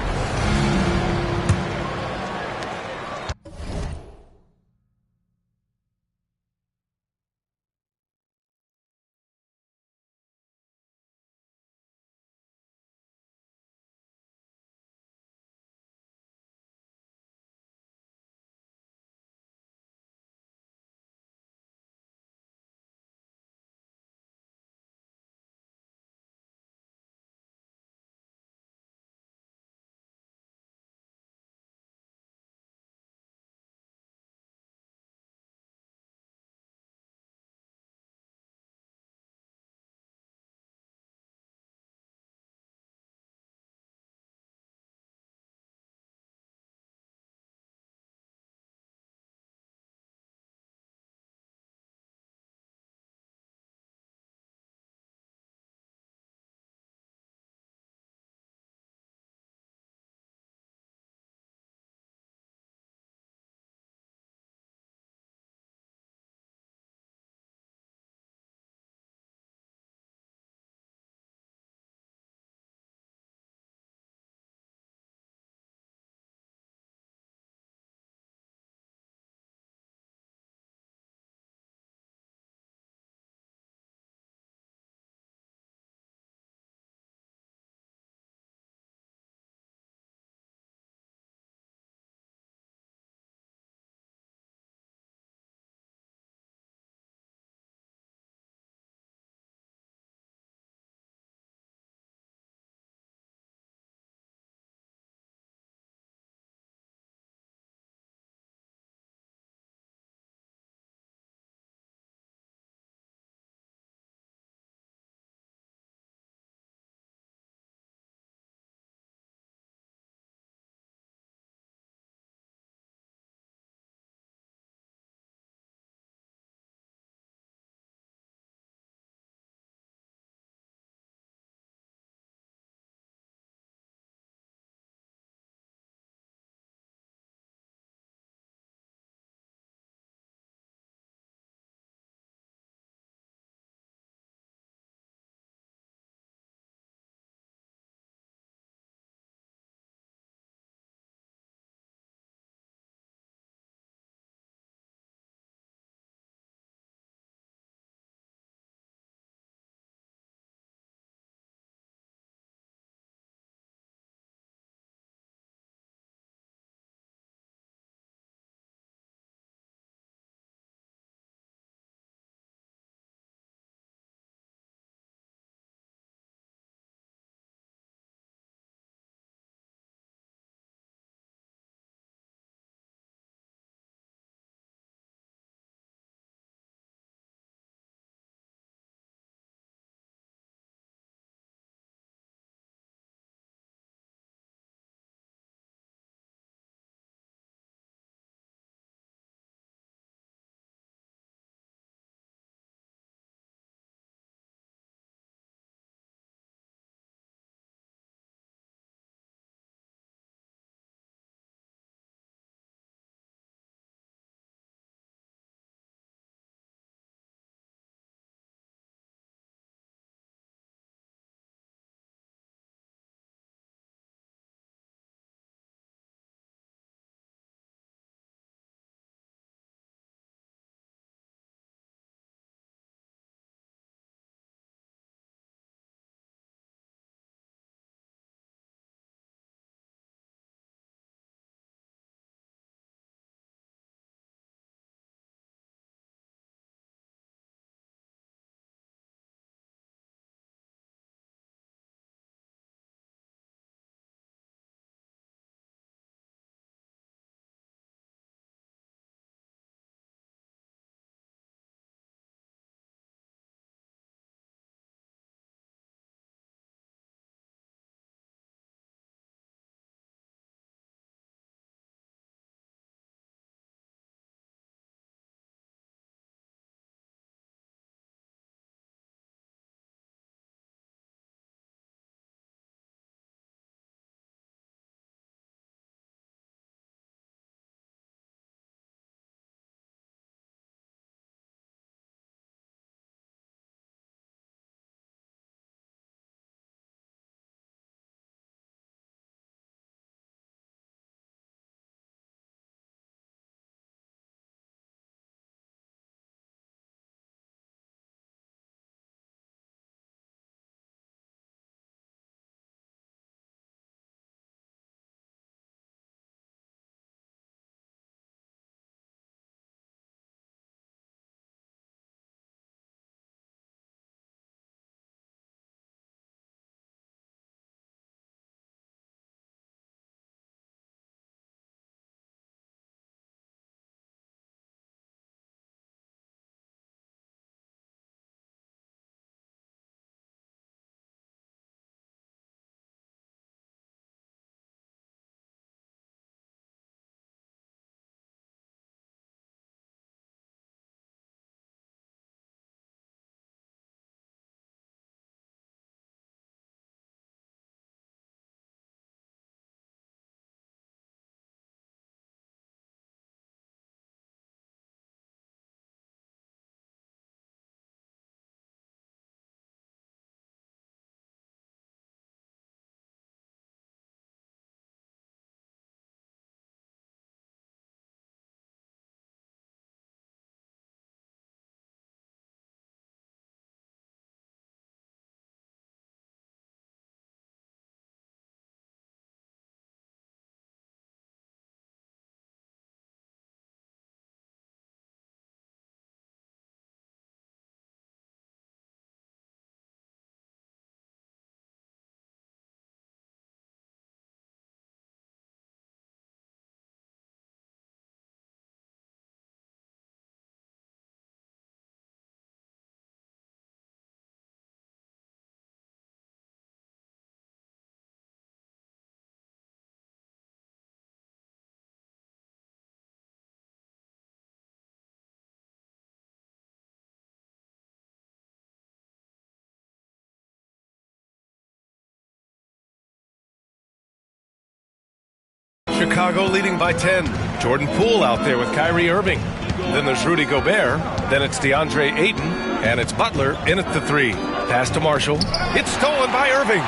Chicago leading by 10. Jordan Poole out there with Kyrie Irving. Then there's Rudy Gobert. Then it's DeAndre Ayton. And it's Butler in at the 3. Pass to Marshall. It's stolen by Irving.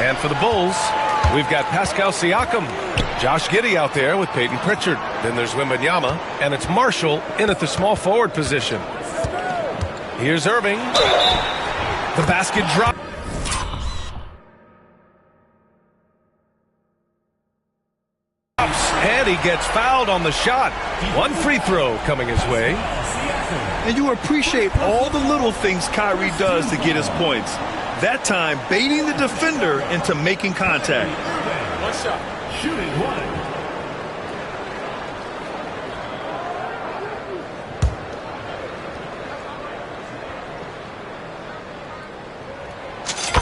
And for the Bulls, we've got Pascal Siakam. Josh Giddey out there with Peyton Pritchard. Then there's Wembanyama. And it's Marshall in at the small forward position. Here's Irving. The basket drop. And he gets fouled on the shot. One free throw coming his way. And you appreciate all the little things Kyrie does to get his points. That time, baiting the defender into making contact. One shot. Shooting one.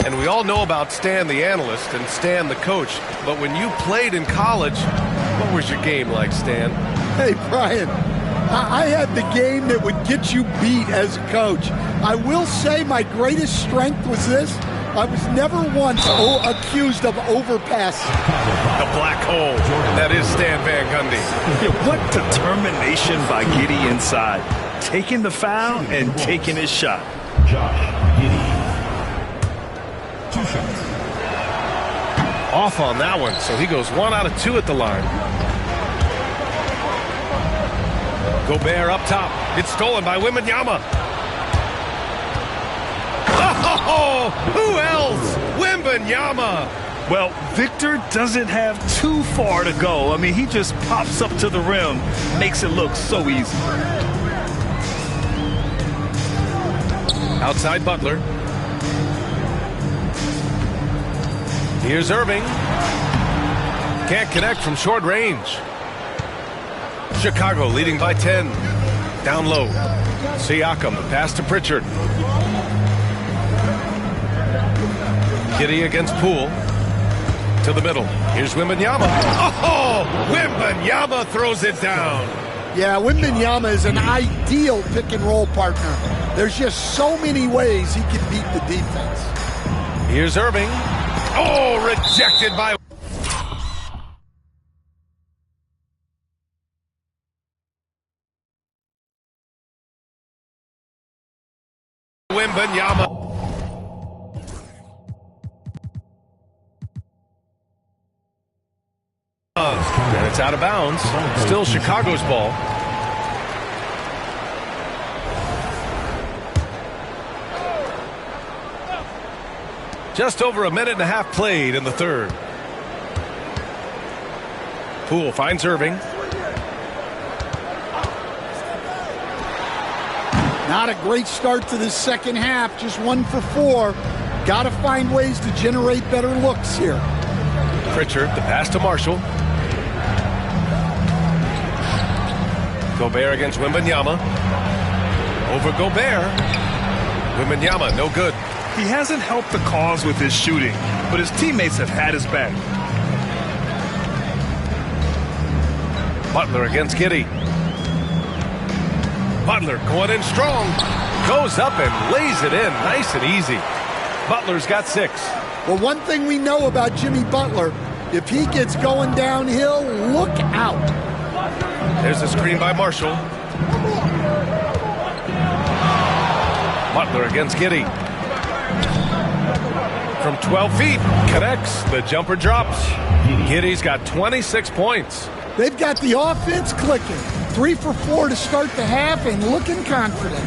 And we all know about Stan the analyst and Stan the coach. But when you played in college, what was your game like, Stan? Hey, Brian, I had the game that would get you beat as a coach. I will say my greatest strength was this. I was never once accused of overpassing. The black hole. That is Stan Van Gundy. What determination by Giddey inside. Taking the foul and taking his shot. Josh Giddey. 2 shots. Off on that one, so he goes 1 out of 2 at the line. Gobert up top. It's stolen by Wembanyama. Oh, who else? Wembanyama. Well, Victor doesn't have too far to go. I mean, he just pops up to the rim, makes it look so easy. Outside Butler. Here's Irving. Can't connect from short range. Chicago leading by 10. Down low. Siakam, the pass to Pritchard. Giddey against Poole. To the middle. Here's Wembanyama. Oh! Wembanyama throws it down. Yeah, Wembanyama is an ideal pick-and-roll partner. There's just so many ways he can beat the defense. Here's Irving. Oh, rejected by Wembanyama. And it's out of bounds. Still Chicago's ball. Just over a minute and a half played in the third. Poole finds Irving. Not a great start to this second half. Just 1 for 4. Got to find ways to generate better looks here. Pritchard, the pass to Marshall. Gobert against Wembanyama. Over Gobert. Wembanyama, no good. He hasn't helped the cause with his shooting, but his teammates have had his back. Butler against Giddey. Butler going in strong. Goes up and lays it in nice and easy. Butler's got 6. Well, one thing we know about Jimmy Butler, if he gets going downhill, look out. There's a screen by Marshall. Butler against Giddey. From 12 feet, connects. The jumper drops. Giddey's got 26 points. They've got the offense clicking. 3 for 4 to start the half and looking confident.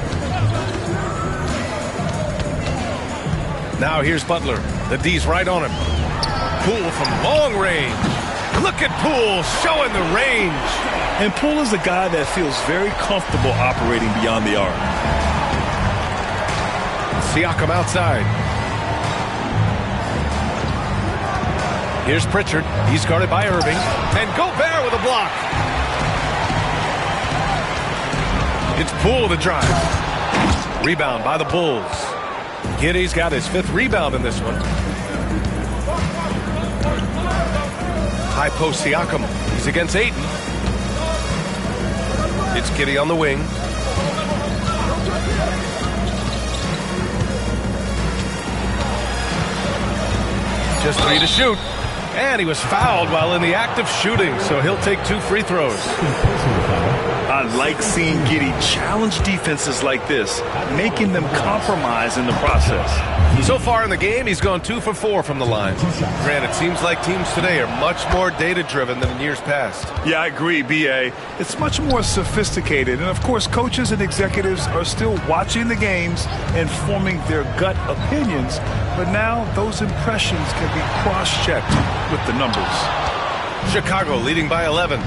Now here's Butler. The D's right on him. Poole from long range. Look at Poole showing the range. And Poole is a guy that feels very comfortable operating beyond the arc. Siakam outside. Here's Pritchard. He's guarded by Irving. And Gobert with a block. It's Poole to drive. Rebound by the Bulls. Giddey's got his 5th rebound in this one. High post Siakam. He's against Ayton. It's Giddey on the wing. Just 3 to shoot. And he was fouled while in the act of shooting, so he'll take 2 free throws. I like seeing Giddey challenge defenses like this, making them compromise in the process. So far in the game, he's gone 2 for 4 from the line. Grant, it seems like teams today are much more data-driven than in years past. Yeah, I agree, B.A. It's much more sophisticated, and of course, coaches and executives are still watching the games and forming their gut opinions, but now those impressions can be cross-checked with the numbers. Chicago leading by 11.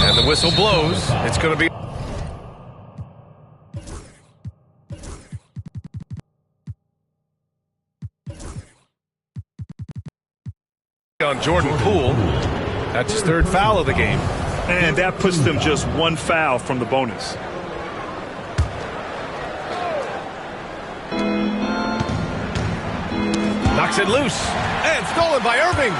And the whistle blows. It's going to be on Jordan Poole. That's his 3rd foul of the game. And that puts them just 1 foul from the bonus. Knocks it loose. And stolen by Irving.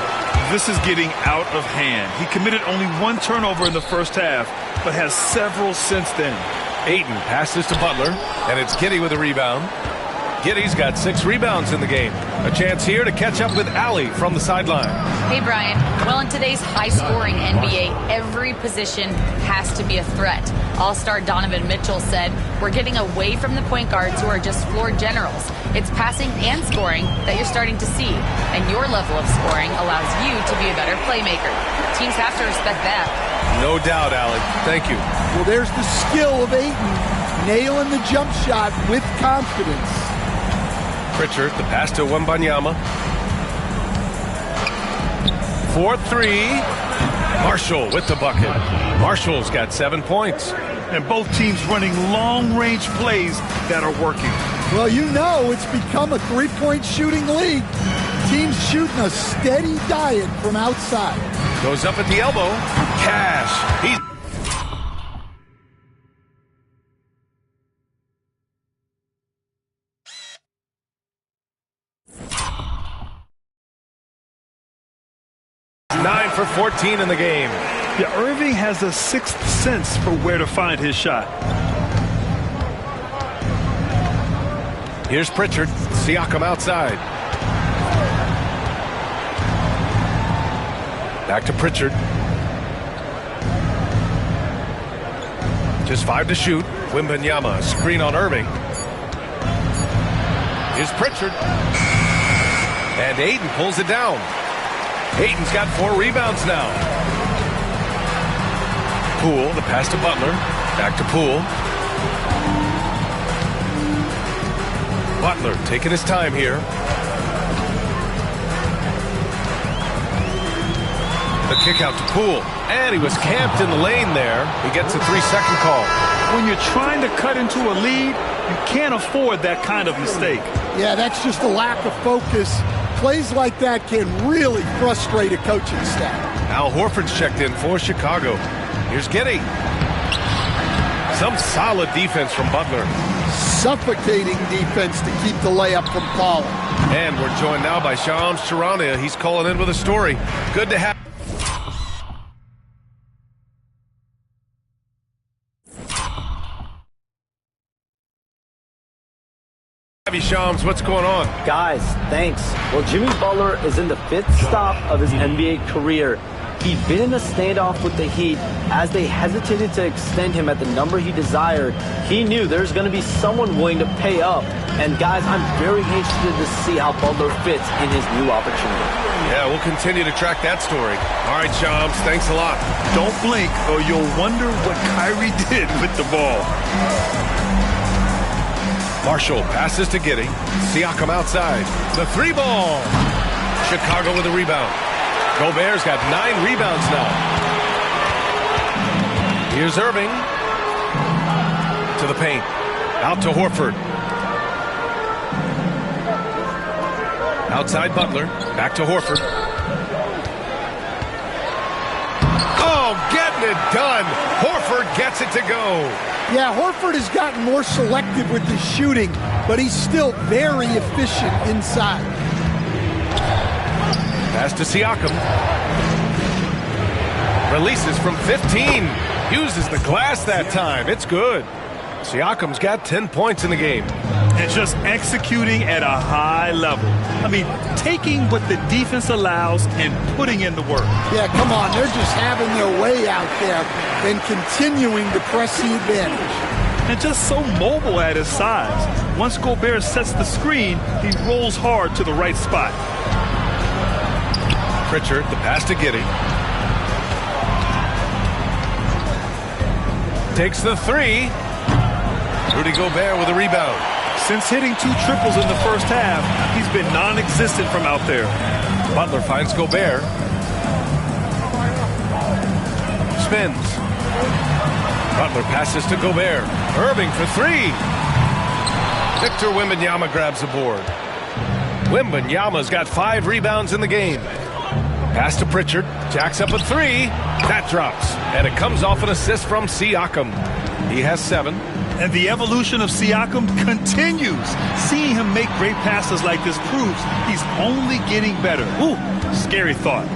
This is getting out of hand. He committed only 1 turnover in the first half, but has several since then. Ayton passes to Butler, and it's Giddey with a rebound. Giddey's got 6 rebounds in the game. A chance here to catch up with Allie from the sideline. Hey, Brian. Well, in today's high-scoring NBA, every position has to be a threat. All-star Donovan Mitchell said, "We're getting away from the point guards who are just floor generals. It's passing and scoring that you're starting to see, and your level of scoring allows you to be a better playmaker. Teams have to respect that." No doubt, Allie. Thank you. Well, there's the skill of Ayton, nailing the jump shot with confidence. Pritchard, the pass to Wembanyama. 4-3. Marshall with the bucket. Marshall's got 7 points. And both teams running long-range plays that are working. Well, you know it's become a 3-point shooting league. Teams shooting a steady diet from outside. Goes up at the elbow. Cash. He's 9 for 14 in the game. Yeah, Irving has a 6th sense for where to find his shot. Here's Pritchard. Siakam outside. Back to Pritchard. Just 5 to shoot. Wembanyama, screen on Irving. Here's Pritchard. And Ayton pulls it down. Ayton's got 4 rebounds now. Poole, the pass to Butler. Back to Poole. Butler taking his time here. The kick out to Poole. And he was camped in the lane there. He gets a 3-second call. When you're trying to cut into a lead, you can't afford that kind of mistake. Yeah, that's just a lack of focus. Plays like that can really frustrate a coaching staff. Al Horford's checked in for Chicago. Here's Giddey. Some solid defense from Butler. Suffocating defense to keep the layup from falling. And we're joined now by Shams Charania. He's calling in with a story. Good to have you, Shams. What's going on? Guys, thanks. Well, Jimmy Butler is in the 5th stop of his NBA career. He'd been in a standoff with the Heat. As they hesitated to extend him at the number he desired, he knew there's going to be someone willing to pay up. And guys, I'm very interested to see how Butler fits in his new opportunity. Yeah, we'll continue to track that story. All right, Shams, thanks a lot. Don't blink or you'll wonder what Kyrie did with the ball. Marshall passes to Giddey. Siakam outside. The 3-ball. Chicago with a rebound. Gobert's got 9 rebounds now. Here's Irving. To the paint. Out to Horford. Outside Butler. Back to Horford. Oh, getting it done. Horford gets it to go. Yeah, Horford has gotten more selective with his shooting, but he's still very efficient inside. Pass to Siakam. Releases from 15. Uses the glass that time. It's good. Siakam's got 10 points in the game. and just executing at a high level. I mean, taking what the defense allows and putting in the work. Yeah, come on. They're just having their way out there and continuing to press the advantage. And just so mobile at his size. Once Gobert sets the screen, he rolls hard to the right spot. Pritchard, the pass to Giddey. Takes the three. Rudy Gobert with a rebound. Since hitting 2 triples in the first half, he's been non-existent from out there. Butler finds Gobert. Spins. Butler passes to Gobert. Irving for 3. Victor Wembanyama grabs the board. Wembanyama's got 5 rebounds in the game. Pass to Pritchard. Jacks up a 3. That drops. And it comes off an assist from Siakam. He has 7. And the evolution of Siakam continues. Seeing him make great passes like this proves he's only getting better. Ooh, scary thought.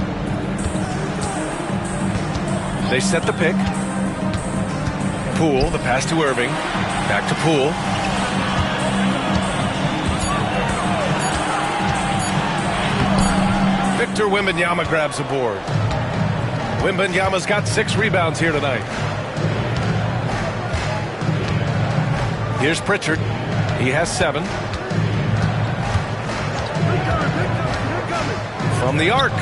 They set the pick. Poole, the pass to Irving. Back to Poole. Victor Wembanyama grabs the board. Wembanyama's got 6 rebounds here tonight. Here's Pritchard. He has 7. From the arc.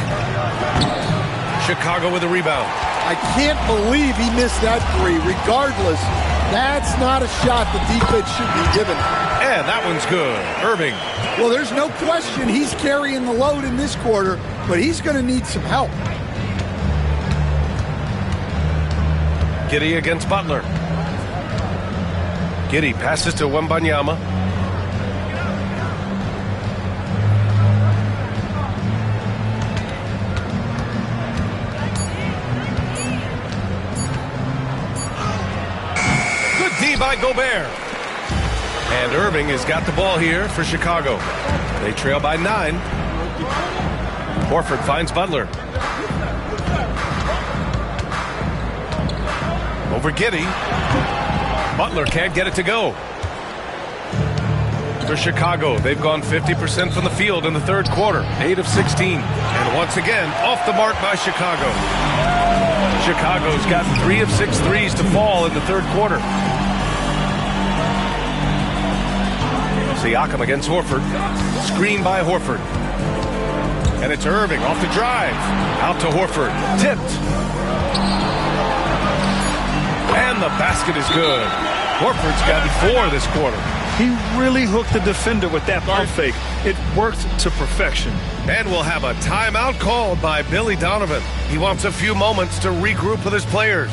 Chicago with a rebound. I can't believe he missed that 3. Regardless, that's not a shot the defense should be given. And that one's good. Irving. Well, there's no question he's carrying the load in this quarter, but he's going to need some help. Giddey against Butler. Giddey passes to Wembanyama. Good D by Gobert. And Irving has got the ball here for Chicago. They trail by 9. Horford finds Butler. Over Giddey. Butler can't get it to go. For Chicago, they've gone 50% from the field in the third quarter. 8 of 16. And once again, off the mark by Chicago. Chicago's got 3 of 6 threes to fall in the third quarter. Siakam against Horford. Screen by Horford. And it's Irving off the drive. Out to Horford. Tipped. And the basket is good. Horford's gotten 4 this quarter. He really hooked the defender with that pump fake. It worked to perfection. And we'll have a timeout called by Billy Donovan. He wants a few moments to regroup with his players.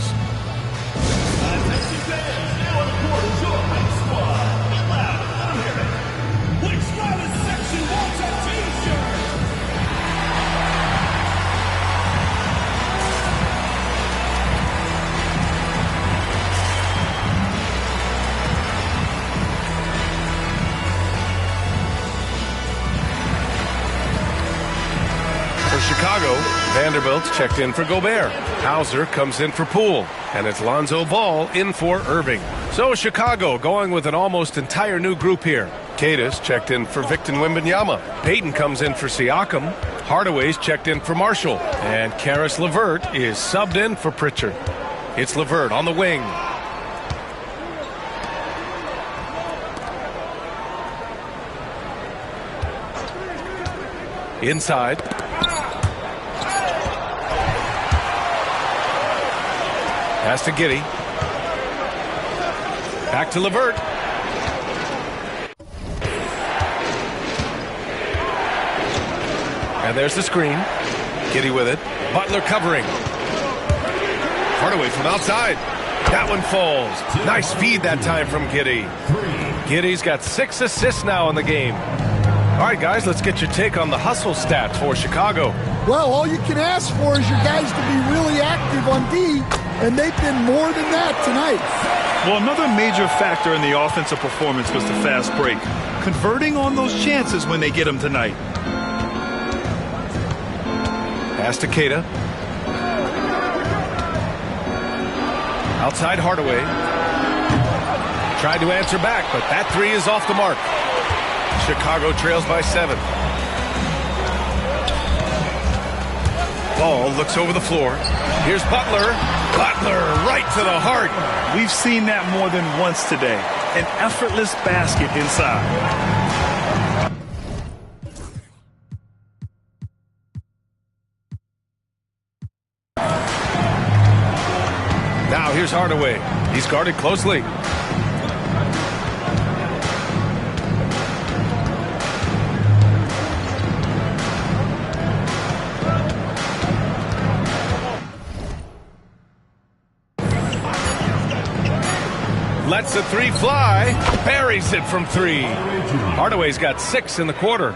Chicago, Vanderbilt's checked in for Gobert. Hauser comes in for Poole. And it's Lonzo Ball in for Irving. So Chicago going with an almost entire new group here. Cadis checked in for Victor Wembanyama. Payton comes in for Siakam. Hardaway's checked in for Marshall. And Karis LeVert is subbed in for Pritchard. It's LeVert on the wing. Inside. Pass to Giddey. Back to LeVert. And there's the screen. Giddey with it. Butler covering. Hardaway from outside. That one falls. Nice feed that time from Giddey. Giddey's got 6 assists now in the game. All right, guys, let's get your take on the hustle stats for Chicago. Well, all you can ask for is your guys to be really active on D, and they've been more than that tonight. Well, another major factor in the offensive performance was the fast break. Converting on those chances when they get them tonight. Pass to Keita. Outside Hardaway. Tried to answer back, but that 3 is off the mark. Chicago trails by 7. Ball looks over the floor. Here's Butler. Butler right to the heart. We've seen that more than once today. An effortless basket inside. Now here's Hardaway. He's guarded closely. Lets the three fly. Buries it from 3. Hardaway's got 6 in the quarter.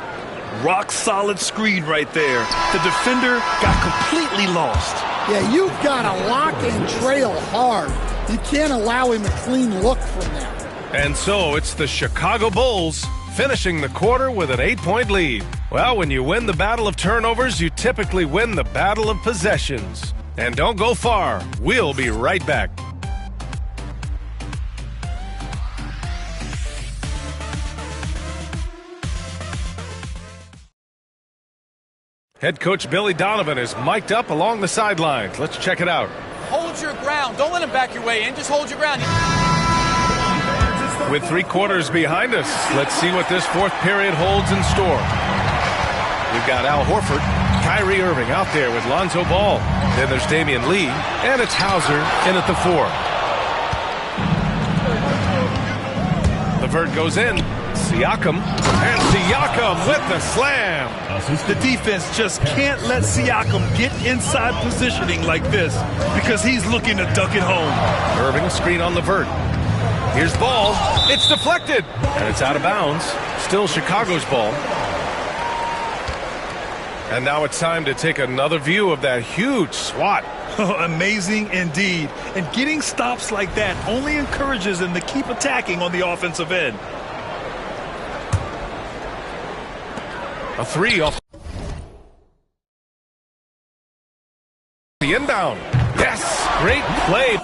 Rock solid screen right there. The defender got completely lost. Yeah, you've got to lock and trail hard. You can't allow him a clean look from that. And so it's the Chicago Bulls finishing the quarter with an 8-point lead. Well, when you win the battle of turnovers, you typically win the battle of possessions. And don't go far. We'll be right back. Head coach Billy Donovan is mic'd up along the sidelines. Let's check it out. Hold your ground. Don't let him back your way in. Just hold your ground. With 3 quarters behind us, let's see what this 4th period holds in store. We've got Al Horford, Kyrie Irving out there with Lonzo Ball. Then there's Damian Lee, and it's Hauser in at the 4. LeVert goes in. Siakam, and Siakam with the slam. The defense just can't let Siakam get inside positioning like this because he's looking to duck it home. Irving screen on LeVert. Here's Ball. It's deflected, and it's out of bounds. Still Chicago's ball. And now it's time to take another view of that huge swat. Amazing indeed. And getting stops like that only encourages them to keep attacking on the offensive end. A 3 off the inbound. Yes, great play.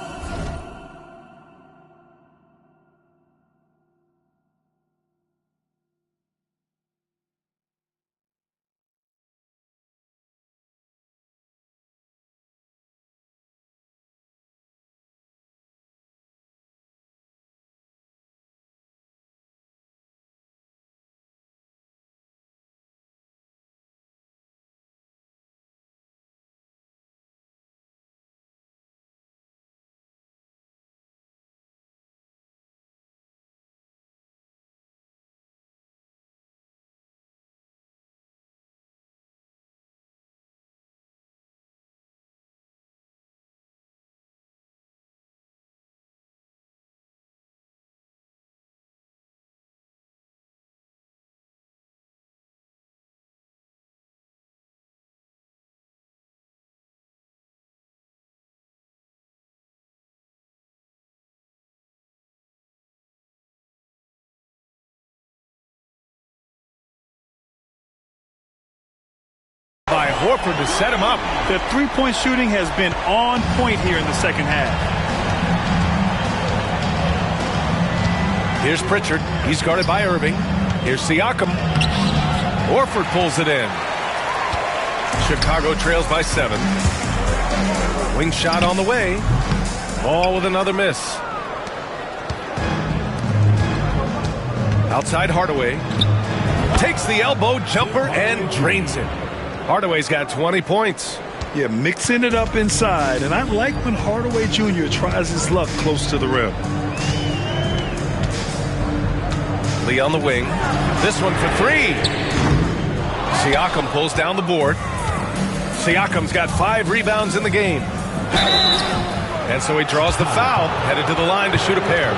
By Horford to set him up. The three-point shooting has been on point here in the second half. Here's Pritchard. He's guarded by Irving. Here's Siakam. Horford pulls it in. Chicago trails by 7. Wing shot on the way. Ball with another miss. Outside Hardaway. Takes the elbow jumper and drains it. Hardaway's got 20 points. Yeah, mixing it up inside. And I like when Hardaway Jr. tries his luck close to the rim. Lee on the wing. This one for 3. Siakam pulls down the board. Siakam's got 5 rebounds in the game. And so he draws the foul, headed to the line to shoot a pair.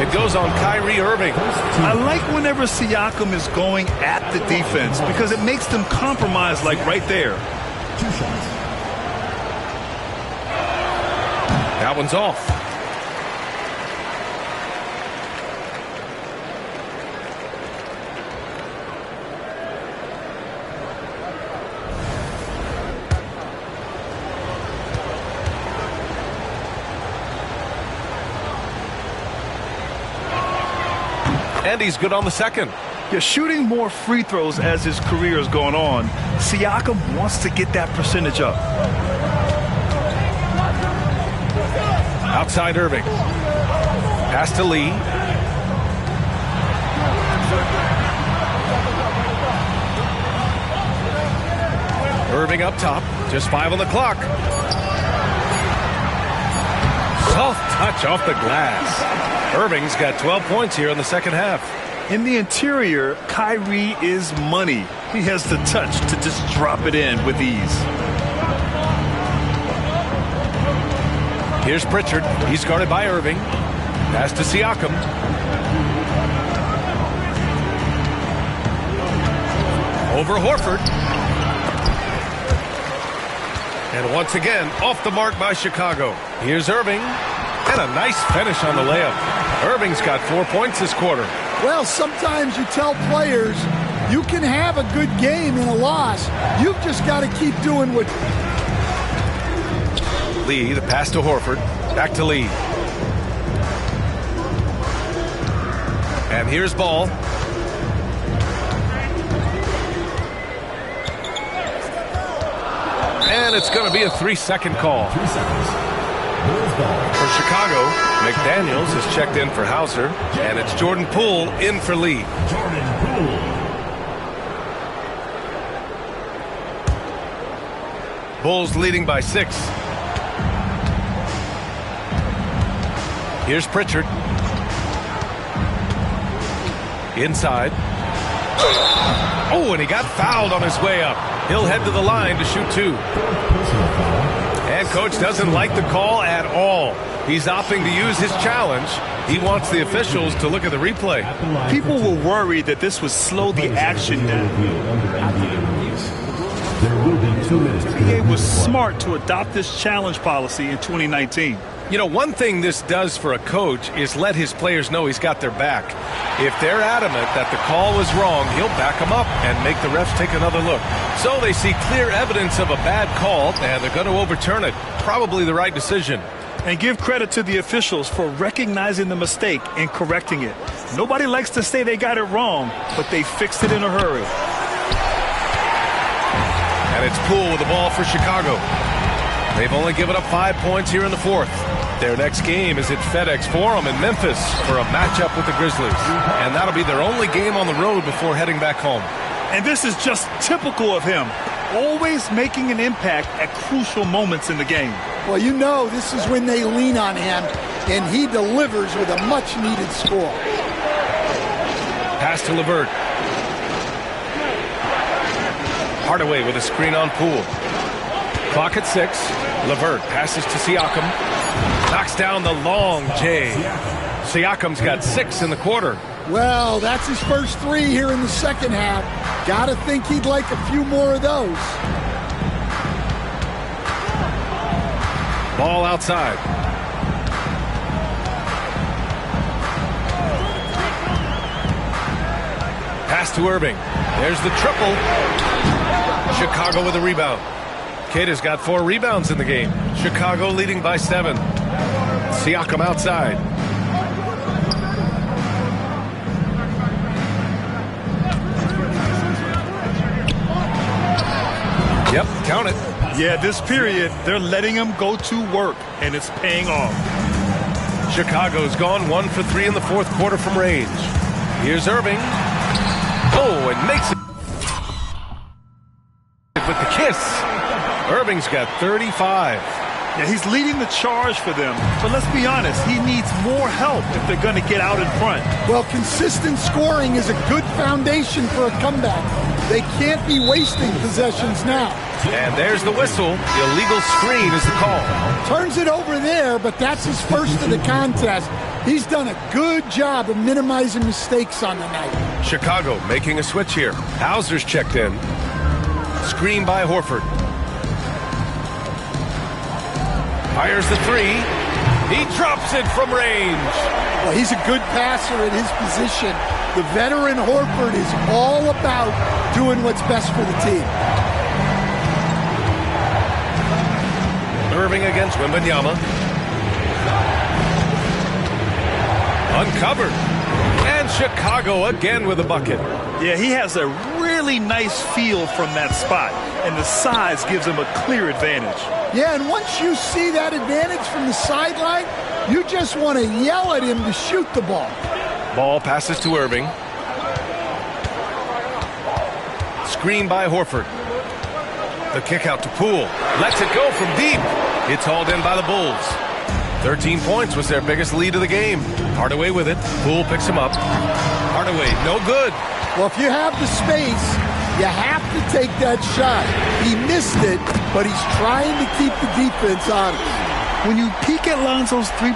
It goes on Kyrie Irving. I like whenever Siakam is going at the defense because it makes them compromise, like right there. 2 shots. That one's off. And he's good on the second. Yeah, shooting more free throws as his career has gone on, Siakam wants to get that percentage up. Outside Irving. Pass to Lee. Irving up top. Just 5 on the clock. Soft touch off the glass. Irving's got 12 points here in the second half. In the interior, Kyrie is money. He has the touch to just drop it in with ease. Here's Pritchard. He's guarded by Irving. Pass to Siakam. Over Horford. And once again, off the mark by Chicago. Here's Irving. And a nice finish on the layup. Irving's got 4 points this quarter. Well, sometimes you tell players you can have a good game in a loss. You've just got to keep doing what... Lee, the pass to Horford. Back to Lee. And here's Ball. And it's going to be a 3-second call. 3 seconds. For Chicago, McDaniels has checked in for Hauser, and it's Jordan Poole in for Lee. Jordan Poole. Bulls leading by 6. Here's Pritchard. Inside. Oh, and he got fouled on his way up. He'll head to the line to shoot 2. And coach doesn't like the call at all. He's opting to use his challenge. He wants the officials to look at the replay. People were worried that this would slow the action down. There will be 2 minutes. The NBA was smart to adopt this challenge policy in 2019. You know, one thing this does for a coach is let his players know he's got their back. If they're adamant that the call was wrong, he'll back them up and make the refs take another look. So they see clear evidence of a bad call, and they're going to overturn it. Probably the right decision. And give credit to the officials for recognizing the mistake and correcting it. Nobody likes to say they got it wrong, but they fixed it in a hurry. And it's Poole with the ball for Chicago. They've only given up 5 points here in the fourth. Their next game is at FedEx Forum in Memphis for a matchup with the Grizzlies. And that'll be their only game on the road before heading back home. And this is just typical of him. Always making an impact at crucial moments in the game. Well, you know this is when they lean on him, and he delivers with a much-needed score. Pass to LeVert. Hardaway with a screen on Poole. Clock at 6. LeVert passes to Siakam. Knocks down the long J. Siakam's got 6 in the quarter. Well, that's his first 3 here in the second half. Gotta think he'd like a few more of those. Ball outside. Pass to Irving. There's the triple. Chicago with a rebound. Keita's got 4 rebounds in the game. Chicago leading by 7. Siakam outside. Yep, count it. Yeah, this period, they're letting him go to work, and it's paying off. Chicago's gone 1 for 3 in the fourth quarter from range. Here's Irving. Oh, and makes it with the kiss. Irving's got 35. Yeah, he's leading the charge for them. But let's be honest, he needs more help if they're going to get out in front. Well, consistent scoring is a good foundation for a comeback. They can't be wasting possessions now. And there's the whistle. The illegal screen is the call. Turns it over there, but that's his first of the contest. He's done a good job of minimizing mistakes on the night. Chicago making a switch here. Hauser's checked in. Screen by Horford. Fires the 3. He drops it from range. Well, he's a good passer at his position. The veteran Horford is all about doing what's best for the team. Irving against Wembanyama. Uncovered. And Chicago again with a bucket. Yeah, he has a really nice feel from that spot, and the size gives him a clear advantage. Yeah, and once you see that advantage from the sideline, you just want to yell at him to shoot the ball. Ball passes to Irving. Screen by Horford. The kick out to Poole. Lets it go from deep. It's hauled in by the Bulls. 13 points was their biggest lead of the game. Hardaway with it. Poole picks him up. Hardaway, no good. Well, if you have the space, you have to take that shot. He missed it, but he's trying to keep the defense honest. When you peek at Lonzo's three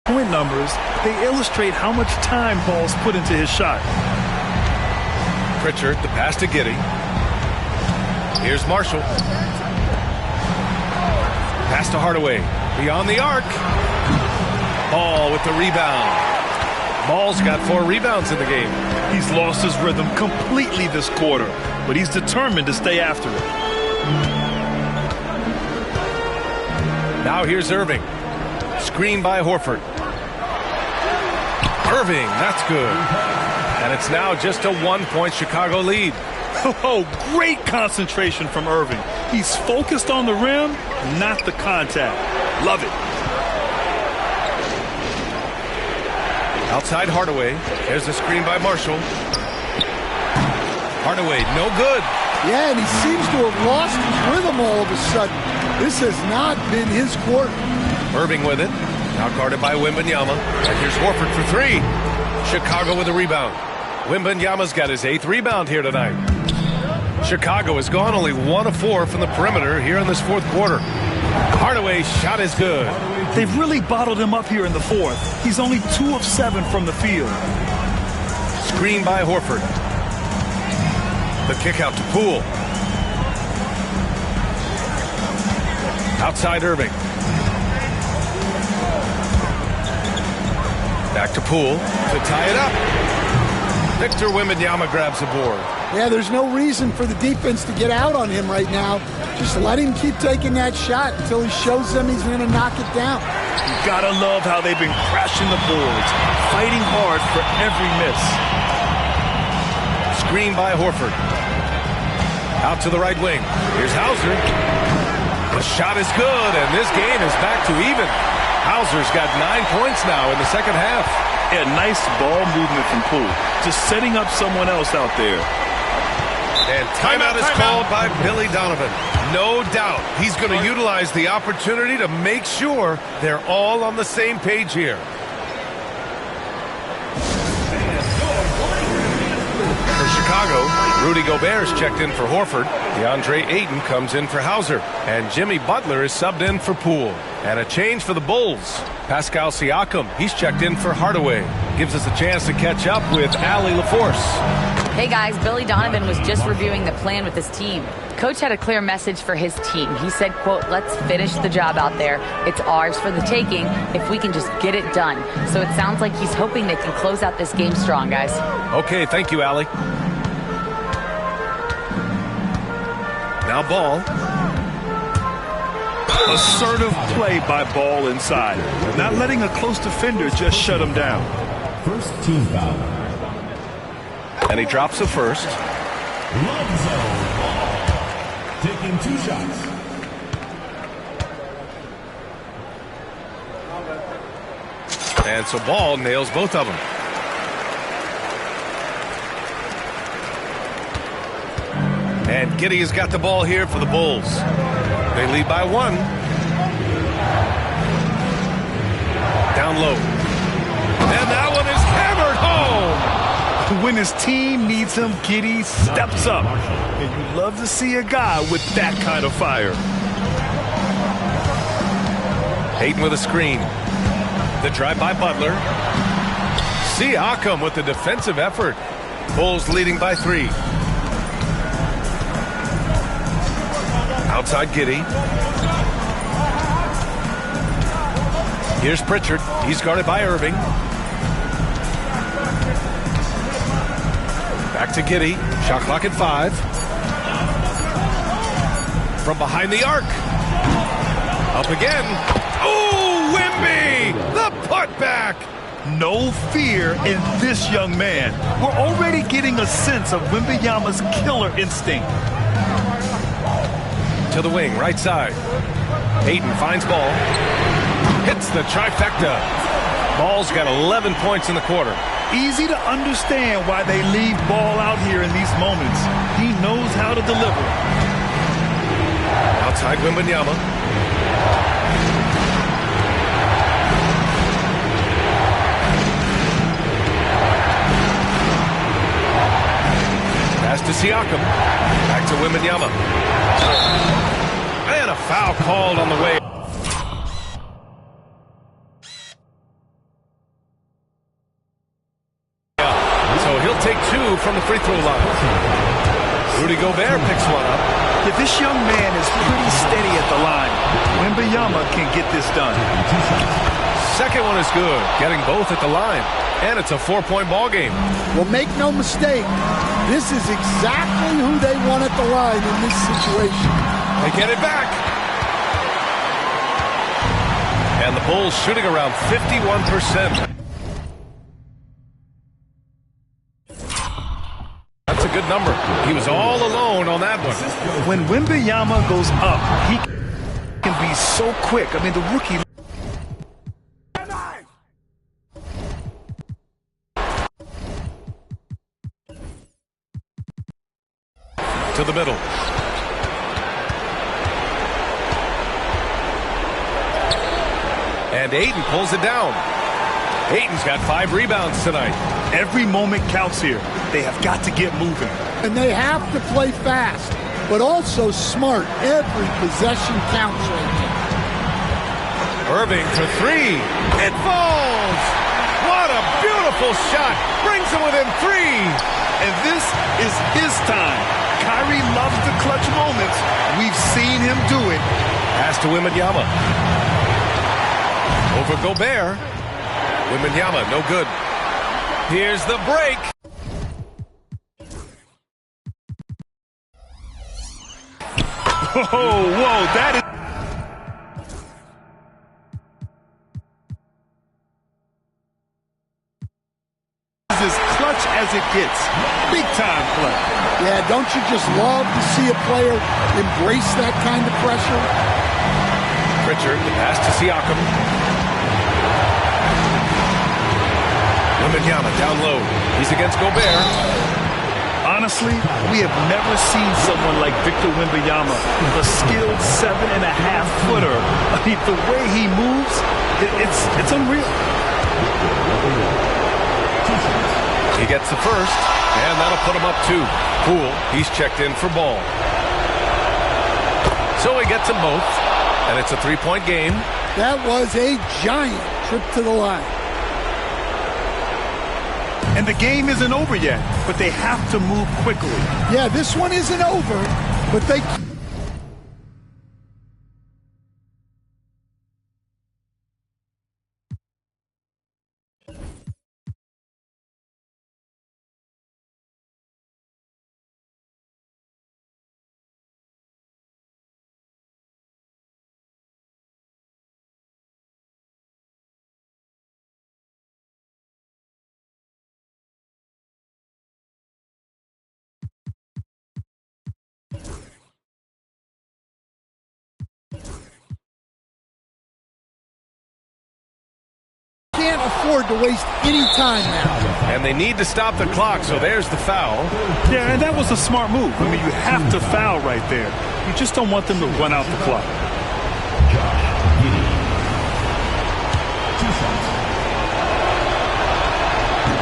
point numbers, they illustrate how much time Ball's put into his shot. Pritchard, the pass to Giddey. Here's Marshall. Pass to Hardaway. Beyond the arc. Ball with the rebound. Ball's got 4 rebounds in the game. He's lost his rhythm completely this quarter, but he's determined to stay after it. Now here's Irving. Screen by Horford. Irving, that's good. And it's now just a 1-point Chicago lead. Oh, great concentration from Irving. He's focused on the rim, not the contact. Love it. Outside Hardaway. There's the screen by Marshall. Hardaway, no good. Yeah, and he seems to have lost his rhythm all of a sudden. This has not been his quarter. Irving with it. Now guarded by Wembanyama. And here's Horford for 3. Chicago with a rebound. Wembanyama's got his 8th rebound here tonight. Chicago has gone only 1 of 4 from the perimeter here in this 4th quarter. Hardaway's shot is good. They've really bottled him up here in the 4th. He's only 2 of 7 from the field. Screen by Horford. The kick out to Poole. Outside Irving. Back to Poole to tie it up. Victor Wembanyama grabs the board. Yeah, there's no reason for the defense to get out on him right now. Just let him keep taking that shot until he shows them he's going to knock it down. You gotta love how they've been crashing the boards, fighting hard for every miss. Screen by Horford. Out to the right wing. Here's Hauser. The shot is good, and this game is back to even. Hauser's got 9 points now in the second half. Yeah, nice ball movement from Poole. Just setting up someone else out there. And timeout is called by Billy Donovan. No doubt he's going to utilize the opportunity to make sure they're all on the same page here. For Chicago, Rudy Gobert's checked in for Horford. DeAndre Ayton comes in for Hauser. And Jimmy Butler is subbed in for Poole. And a change for the Bulls. Pascal Siakam, he's checked in for Hardaway. Gives us a chance to catch up with Allie LaForce. Hey guys, Billy Donovan was just reviewing the plan with his team. Coach had a clear message for his team. He said, quote, let's finish the job out there. It's ours for the taking if we can just get it done. So it sounds like he's hoping they can close out this game strong, guys. Okay, thank you, Allie. Now Ball. Assertive play by Ball inside. Not letting a close defender just shut him down. First team foul. And he drops the first. Lonzo Ball taking 2 shots. And so Ball nails both of them. And Giddey has got the ball here for the Bulls. They lead by 1. Down low. And that one is hammered home. When his team needs him, Giddey steps up. And you love to see a guy with that kind of fire. Ayton with a screen. The drive by Butler. Siakam with the defensive effort. Bulls leading by 3. Outside Giddey. Here's Pritchard. He's guarded by Irving. Back to Giddey. Shot clock at 5. From behind the arc. Up again. Ooh, Wemby! The putback! No fear in this young man. We're already getting a sense of Wembanyama's killer instinct. To the wing, right side. Ayton finds Ball. Hits the trifecta. Ball's got 11 points in the quarter. Easy to understand why they leave Ball out here in these moments. He knows how to deliver. Outside Wembanyama. Pass to Siakam. Back to Wembanyama. And a foul called on the way. So he'll take 2 from the free throw line. Rudy Gobert picks one up. If this young man is pretty steady at the line, Wembanyama can get this done. Second one is good, getting both at the line. And it's a 4-point ball game. Well, make no mistake, this is exactly who they want at the line in this situation. They get it back. And the Bulls shooting around 51%. That's a good number. He was all alone on that one. When Wembanyama goes up, he can be so quick. I mean, the rookie... To the middle. And Ayton pulls it down. Ayton's got 5 rebounds tonight. Every moment counts here. They have got to get moving. And they have to play fast, but also smart. Every possession counts right now. Irving for 3. It falls! What a beautiful shot. Brings him within 3. And this is his time. Kyrie loves the clutch moments. We've seen him do it. Pass to Wembanyama. Over Gobert. Wembanyama, no good. Here's the break. Whoa, that is... as clutch as it gets. Big time play. Yeah, don't you just love to see a player embrace that kind of pressure? Pritchard, the pass to Siakam. Wembanyama down low. He's against Gobert. Honestly, we have never seen someone like Victor Wembanyama, a skilled 7.5-footer. I mean, the way he moves, it's unreal. He gets the first, and that'll put him up 2. Poole, he's checked in for Ball. So he gets them both, and it's a 3-point game. That was a giant trip to the line. And the game isn't over yet, but they have to move quickly. Yeah, this one isn't over, but they... can't afford to waste any time now. And they need to stop the clock, so there's the foul. Yeah, and that was a smart move. I mean, you have to foul right there. You just don't want them to run out the clock.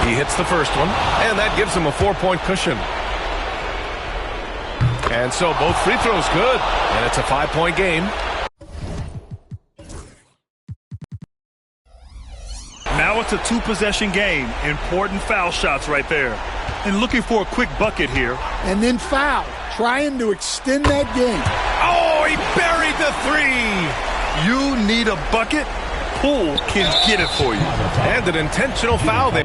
He hits the first one, and that gives him a 4-point cushion. And so both free throws good, and it's a 5-point game. Now it's a 2-possession game. Important foul shots right there. And looking for a quick bucket here. And then foul, trying to extend that game. Oh, Oh, he buried the three. You need a bucket? Poole can get it for you. And an intentional foul there.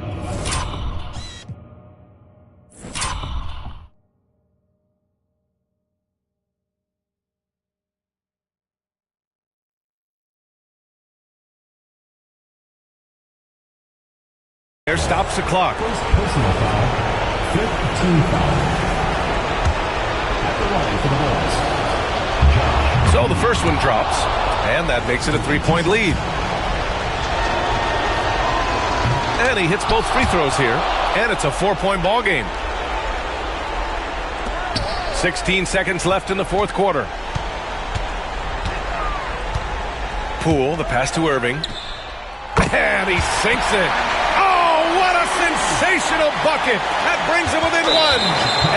There stops the clock. First personal foul. Fifth team foul. At the line for the Bulls. So the first one drops, and that makes it a 3-point lead. And he hits both free throws here, and it's a 4-point ball game. 16 seconds left in the fourth quarter. Poole, the pass to Irving. And he sinks it. What a sensational bucket. That brings him within one.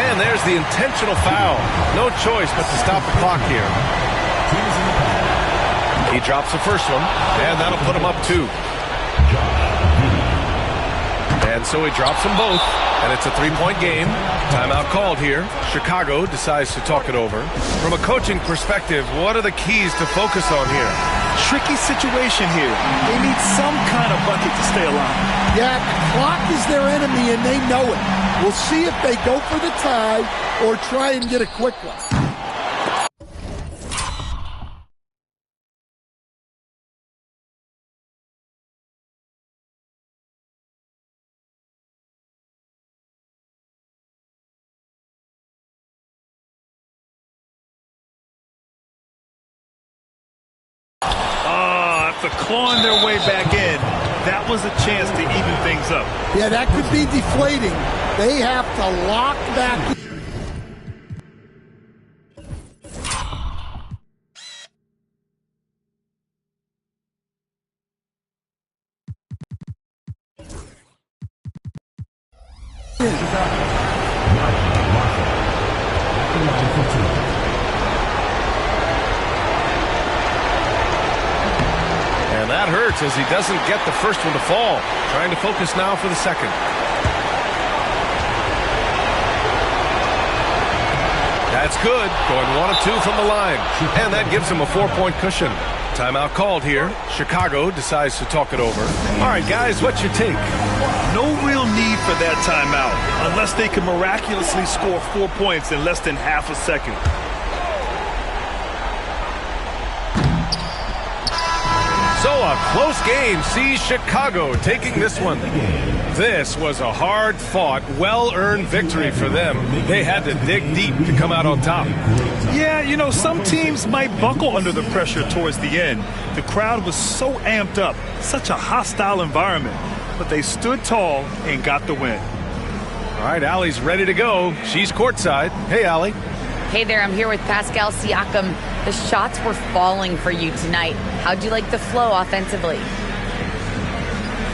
And there's the intentional foul. No choice but to stop the clock here. He drops the first one, and that'll put him up 2. And so he drops them both, and it's a 3-point game. Timeout called here. Chicago decides to talk it over. From a coaching perspective, what are the keys to focus on here? Tricky situation here. They need some kind of bucket to stay alive. Yeah, the clock is their enemy, and they know it. We'll see if they go for the tie or try and get a quick one. After clawing their way back in, that was a chance to even things up. Yeah, that could be deflating. They have to lock back. And that hurts as he doesn't get the first one to fall. Trying to focus now for the second. That's good. Going 1 of 2 from the line. And that gives him a 4-point cushion. Timeout called here. Chicago decides to talk it over. All right, guys, what's your take? No real need for that timeout unless they can miraculously score 4 points in less than half a second. So a close game sees Chicago taking this one. This was a hard-fought, well-earned victory for them. They had to dig deep to come out on top. Yeah, you know, some teams might buckle under the pressure towards the end. The crowd was so amped up, such a hostile environment. But they stood tall and got the win. All right, Allie's ready to go. She's courtside. Hey, Allie. Hey there, I'm here with Pascal Siakam. The shots were falling for you tonight. How'd you like the flow offensively?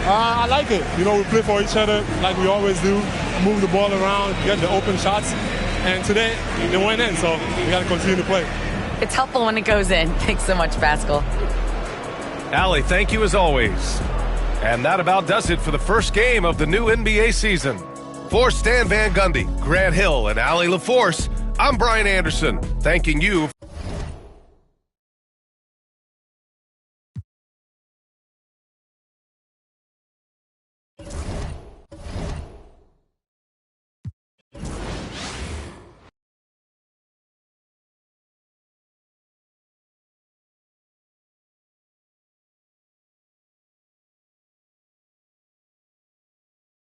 I like it. You know, we play for each other like we always do. Move the ball around, get the open shots. And today, they went in, so we got to continue to play. It's helpful when it goes in. Thanks so much, Pascal. Allie, thank you as always. And that about does it for the first game of the new NBA season. For Stan Van Gundy, Grant Hill, and Allie LaForce, I'm Brian Anderson, thanking you